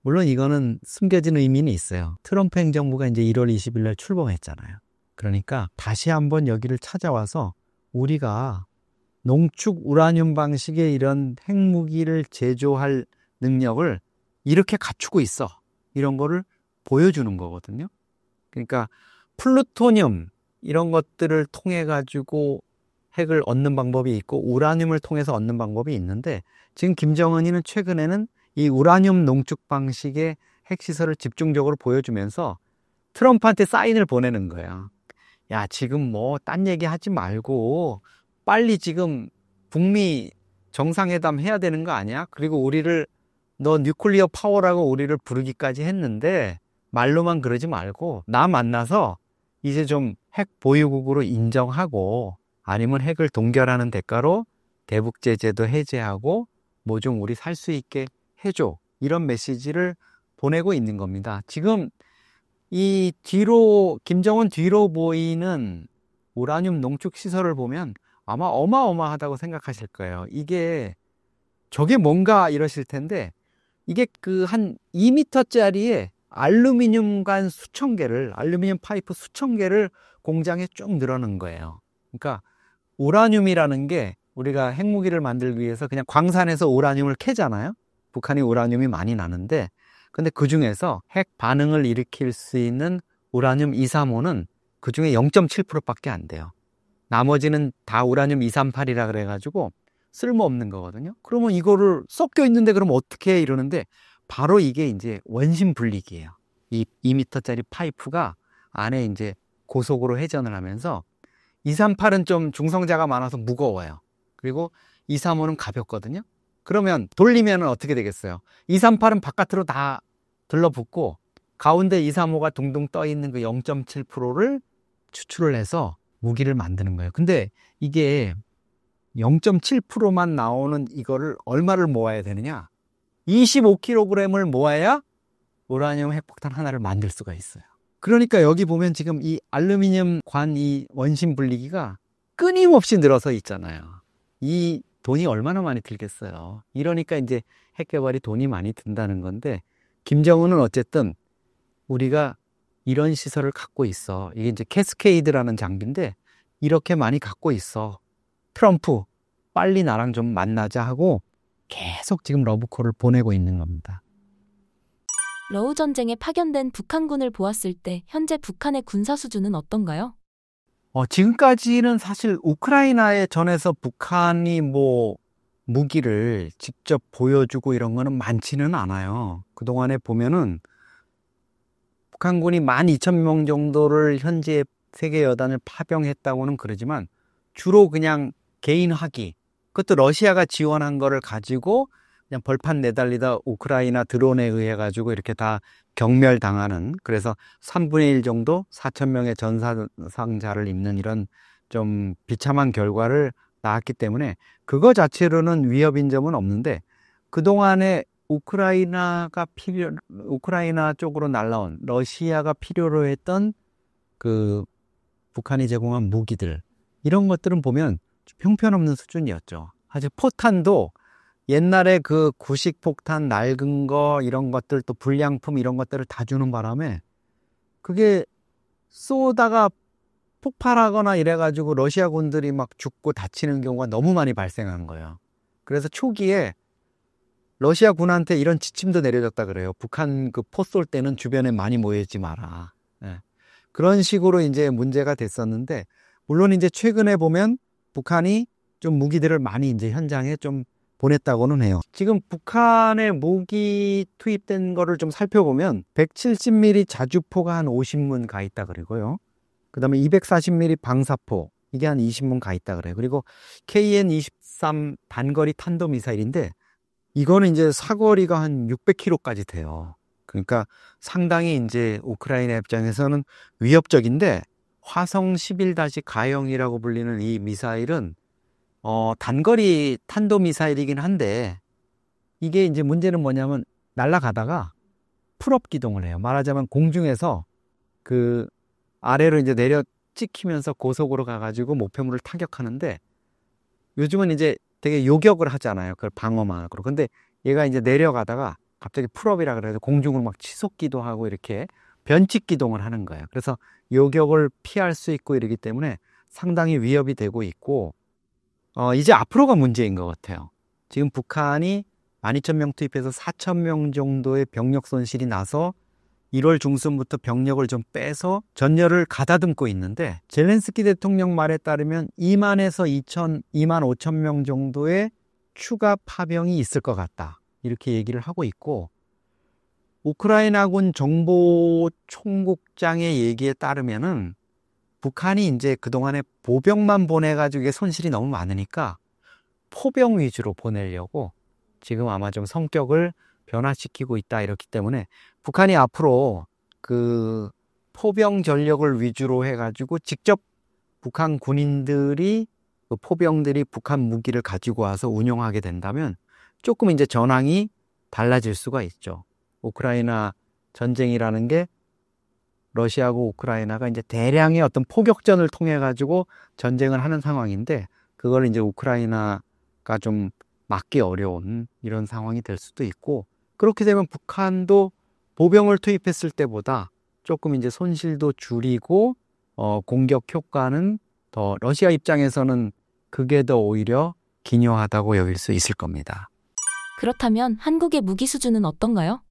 물론 이거는 숨겨진 의미는 있어요. 트럼프 행정부가 이제 1월 20일 날 출범했잖아요. 그러니까 다시 한번 여기를 찾아와서 우리가 농축 우라늄 방식의 이런 핵무기를 제조할 능력을 이렇게 갖추고 있어. 이런 거를 보여주는 거거든요. 그러니까 플루토늄 이런 것들을 통해 가지고 핵을 얻는 방법이 있고 우라늄을 통해서 얻는 방법이 있는데 지금 김정은이는 최근에는 이 우라늄 농축 방식의 핵시설을 집중적으로 보여주면서 트럼프한테 사인을 보내는 거야. 야 지금 뭐 딴 얘기 하지 말고 빨리 지금 북미 정상회담 해야 되는 거 아니야? 그리고 너 뉴클리어 파워라고 우리를 부르기까지 했는데 말로만 그러지 말고 나 만나서 이제 좀 핵 보유국으로 인정하고 아니면 핵을 동결하는 대가로 대북 제재도 해제하고 뭐 좀 우리 살 수 있게 해줘. 이런 메시지를 보내고 있는 겁니다. 지금 이 김정은 뒤로 보이는 우라늄 농축 시설을 보면 아마 어마어마하다고 생각하실 거예요. 저게 뭔가 이러실 텐데, 이게 한 2m짜리의 알루미늄 파이프 수천 개를 공장에 쭉 늘어놓은 거예요. 그러니까 우라늄이라는 게 우리가 핵무기를 만들기 위해서 그냥 광산에서 우라늄을 캐잖아요. 북한이 우라늄이 많이 나는데, 근데 그 중에서 핵 반응을 일으킬 수 있는 우라늄 235는 그 중에 0.7%밖에 안 돼요. 나머지는 다 우라늄 238이라 그래가지고 쓸모없는 거거든요. 그러면 이거를 섞여 있는데 그럼 어떻게 해? 이러는데 바로 이게 이제 원심 분리기예요. 이 2m짜리 파이프가 안에 이제 고속으로 회전을 하면서 238은 좀 중성자가 많아서 무거워요. 그리고 235는 가볍거든요. 그러면 돌리면 어떻게 되겠어요? 238은 바깥으로 다 들러붙고 가운데 235가 둥둥 떠 있는 그 0.7%를 추출을 해서 무기를 만드는 거예요. 근데 이게 0.7%만 나오는 이거를 얼마를 모아야 되느냐? 25kg을 모아야 우라늄 핵폭탄 하나를 만들 수가 있어요. 그러니까 여기 보면 지금 이 알루미늄 이 원심 분리기가 끊임없이 늘어서 있잖아요. 이 돈이 얼마나 많이 들겠어요. 이러니까 이제 핵 개발이 돈이 많이 든다는 건데, 김정은은 어쨌든 우리가 이런 시설을 갖고 있어. 이게 이제 캐스케이드라는 장비인데 이렇게 많이 갖고 있어. 트럼프 빨리 나랑 좀 만나자 하고 계속 지금 러브콜을 보내고 있는 겁니다. 러우 전쟁에 파견된 북한군을 보았을 때 현재 북한의 군사 수준은 어떤가요? 지금까지는 사실 우크라이나에 전해서 북한이 뭐 무기를 직접 보여주고 이런 거는 많지는 않아요. 그동안에 보면은 북한군이 12,000명 정도를 현재 세계 여단을 파병했다고는 그러지만 주로 그냥 개인 학위, 그것도 러시아가 지원한 거를 가지고 그냥 벌판 내달리다 우크라이나 드론에 의해 가지고 이렇게 다 경멸당하는, 그래서 3분의 1 정도 4,000명의 전사상자를 입는 이런 좀 비참한 결과를 낳았기 때문에 그거 자체로는 위협인 점은 없는데, 그동안에 우크라이나 쪽으로 날라온 러시아가 필요로 했던 그 북한이 제공한 무기들, 이런 것들은 보면 형편없는 수준이었죠. 사실 포탄도 옛날에 그 구식 폭탄 낡은 거 이런 것들, 또 불량품 이런 것들을 다 주는 바람에 그게 쏘다가 폭발하거나 이래가지고 러시아 군들이 막 죽고 다치는 경우가 너무 많이 발생한 거예요. 그래서 초기에 러시아 군한테 이런 지침도 내려졌다 그래요. 북한 그 포 쏠 때는 주변에 많이 모여있지 마라. 예. 그런 식으로 이제 문제가 됐었는데, 물론 이제 최근에 보면 북한이 좀 무기들을 많이 이제 현장에 좀 보냈다고는 해요. 지금 북한의 무기 투입된 거를 좀 살펴보면 170mm 자주포가 한 50문 가 있다 그러고요. 그 다음에 240mm 방사포, 이게 한 20문 가 있다 그래요. 그리고 KN-23 단거리 탄도미사일인데 이거는 이제 사거리가 한 600km까지 돼요. 그러니까 상당히 이제 우크라이나 입장에서는 위협적인데, 화성 11-가형이라고 불리는 이 미사일은 단거리 탄도미사일이긴 한데, 이게 이제 문제는 뭐냐면 날아가다가 풀업 기동을 해요. 말하자면 공중에서 그 아래로 이제 내려 찍히면서 고속으로 가가지고 목표물을 타격하는데, 요즘은 이제 되게 요격을 하잖아요. 그걸 방어막으로. 근데 얘가 이제 내려가다가 갑자기 풀업이라 그래서 공중으로 막 치솟기도 하고 이렇게 변칙 기동을 하는 거예요. 그래서 요격을 피할 수 있고 이러기 때문에 상당히 위협이 되고 있고, 이제 앞으로가 문제인 것 같아요. 지금 북한이 12,000명 투입해서 4,000명 정도의 병력 손실이 나서 1월 중순부터 병력을 좀 빼서 전열을 가다듬고 있는데, 젤렌스키 대통령 말에 따르면 2만에서 2만 5천 명 정도의 추가 파병이 있을 것 같다, 이렇게 얘기를 하고 있고, 우크라이나군 정보총국장의 얘기에 따르면은 북한이 이제 그동안에 보병만 보내가지고 이게 손실이 너무 많으니까 포병 위주로 보내려고 지금 아마 좀 성격을 변화시키고 있다 이렇기 때문에 북한이 앞으로 그 포병 전력을 위주로 해가지고 직접 북한 군인들이 그 포병들이 북한 무기를 가지고 와서 운용하게 된다면 조금 이제 전황이 달라질 수가 있죠. 우크라이나 전쟁이라는 게 러시아하고 우크라이나가 이제 대량의 어떤 포격전을 통해 가지고 전쟁을 하는 상황인데 그걸 이제 우크라이나가 좀 막기 어려운 이런 상황이 될 수도 있고 그렇게 되면 북한도 보병을 투입했을 때보다 조금 이제 손실도 줄이고 공격 효과는 더 러시아 입장에서는 그게 더 오히려 기묘하다고 여길 수 있을 겁니다. 그렇다면 한국의 무기 수준은 어떤가요?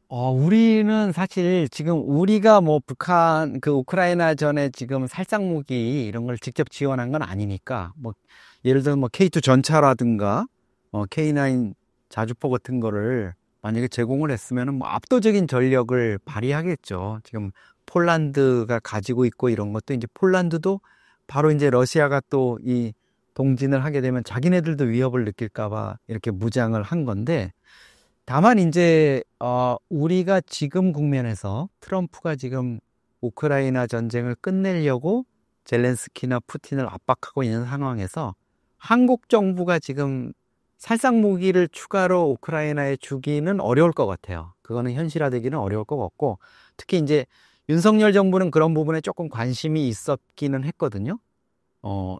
우리는 사실 지금 우리가 뭐 북한 그 우크라이나 전에 지금 살상무기 이런 걸 직접 지원한 건 아니니까 뭐 예를 들어 뭐 K2 전차라든가 K9 자주포 같은 거를 만약에 제공을 했으면 뭐 압도적인 전력을 발휘하겠죠. 지금 폴란드가 가지고 있고 이런 것도 이제 폴란드도 바로 이제 러시아가 또 이 동진을 하게 되면 자기네들도 위협을 느낄까 봐 이렇게 무장을 한 건데 다만 이제 우리가 지금 국면에서 트럼프가 지금 우크라이나 전쟁을 끝내려고 젤렌스키나 푸틴을 압박하고 있는 상황에서 한국 정부가 지금 살상 무기를 추가로 우크라이나에 주기는 어려울 것 같아요. 그거는 현실화되기는 어려울 것 같고 특히 이제 윤석열 정부는 그런 부분에 조금 관심이 있었기는 했거든요.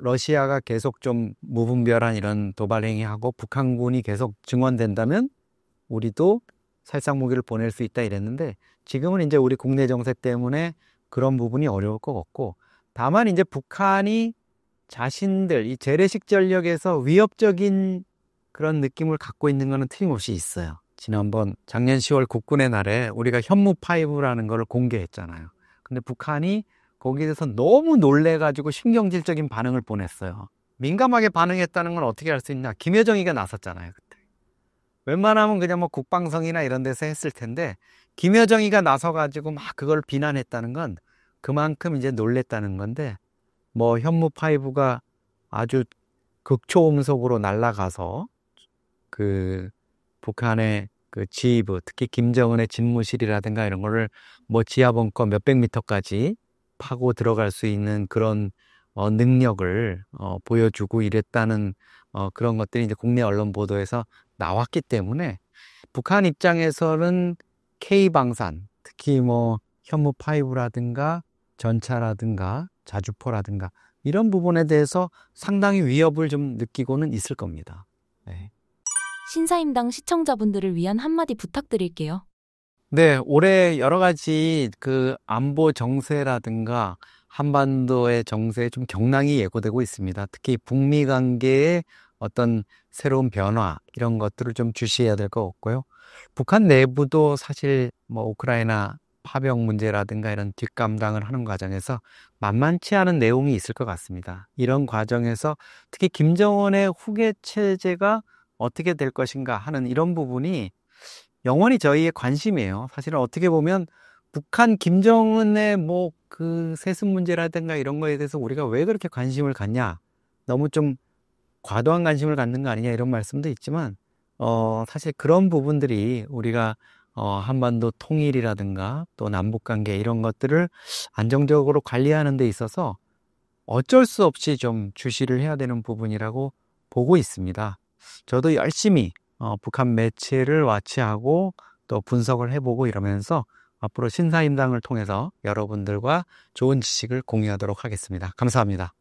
러시아가 계속 좀 무분별한 이런 도발 행위하고 북한군이 계속 증원된다면 우리도 살상 무기를 보낼 수 있다 이랬는데 지금은 이제 우리 국내 정세 때문에 그런 부분이 어려울 것 같고 다만 이제 북한이 자신들 이 재래식 전력에서 위협적인 그런 느낌을 갖고 있는 거는 틀림없이 있어요. 지난번 작년 10월 국군의 날에 우리가 현무5라는 걸 공개했잖아요. 근데 북한이 거기에 대해서 너무 놀래가지고 신경질적인 반응을 보냈어요. 민감하게 반응했다는 건 어떻게 할 수 있냐? 김여정이가 나섰잖아요, 그때. 웬만하면 그냥 뭐 국방성이나 이런 데서 했을 텐데 김여정이가 나서가지고 막 그걸 비난했다는 건 그만큼 이제 놀랬다는 건데 뭐 현무5가 아주 극초음속으로 날아가서 그 북한의 그 지휘부 특히 김정은의 집무실이라든가 이런 거를 뭐 지하벙커 몇백 미터까지 파고 들어갈 수 있는 그런 능력을 보여주고 이랬다는 그런 것들이 이제 국내 언론 보도에서 나왔기 때문에 북한 입장에서는 K방산 특히 뭐 현무5라든가 전차라든가 자주포라든가 이런 부분에 대해서 상당히 위협을 좀 느끼고는 있을 겁니다. 네. 신사임당 시청자분들을 위한 한마디 부탁드릴게요. 네, 올해 여러 가지 그 안보 정세라든가 한반도의 정세에 좀 경랑이 예고되고 있습니다. 특히 북미 관계의 어떤 새로운 변화 이런 것들을 좀 주시해야 될 것 같고요. 북한 내부도 사실 뭐 우크라이나 파병 문제라든가 이런 뒷감당을 하는 과정에서 만만치 않은 내용이 있을 것 같습니다. 이런 과정에서 특히 김정은의 후계 체제가 어떻게 될 것인가 하는 이런 부분이 영원히 저희의 관심이에요. 사실은 어떻게 보면 북한 김정은의 뭐 그 세습 문제라든가 이런 거에 대해서 우리가 왜 그렇게 관심을 갖냐? 너무 좀 과도한 관심을 갖는 거 아니냐 이런 말씀도 있지만 사실 그런 부분들이 우리가 한반도 통일이라든가 또 남북관계 이런 것들을 안정적으로 관리하는 데 있어서 어쩔 수 없이 좀 주시를 해야 되는 부분이라고 보고 있습니다. 저도 열심히 북한 매체를 와치하고 또 분석을 해보고 이러면서 앞으로 신사임당을 통해서 여러분들과 좋은 지식을 공유하도록 하겠습니다. 감사합니다.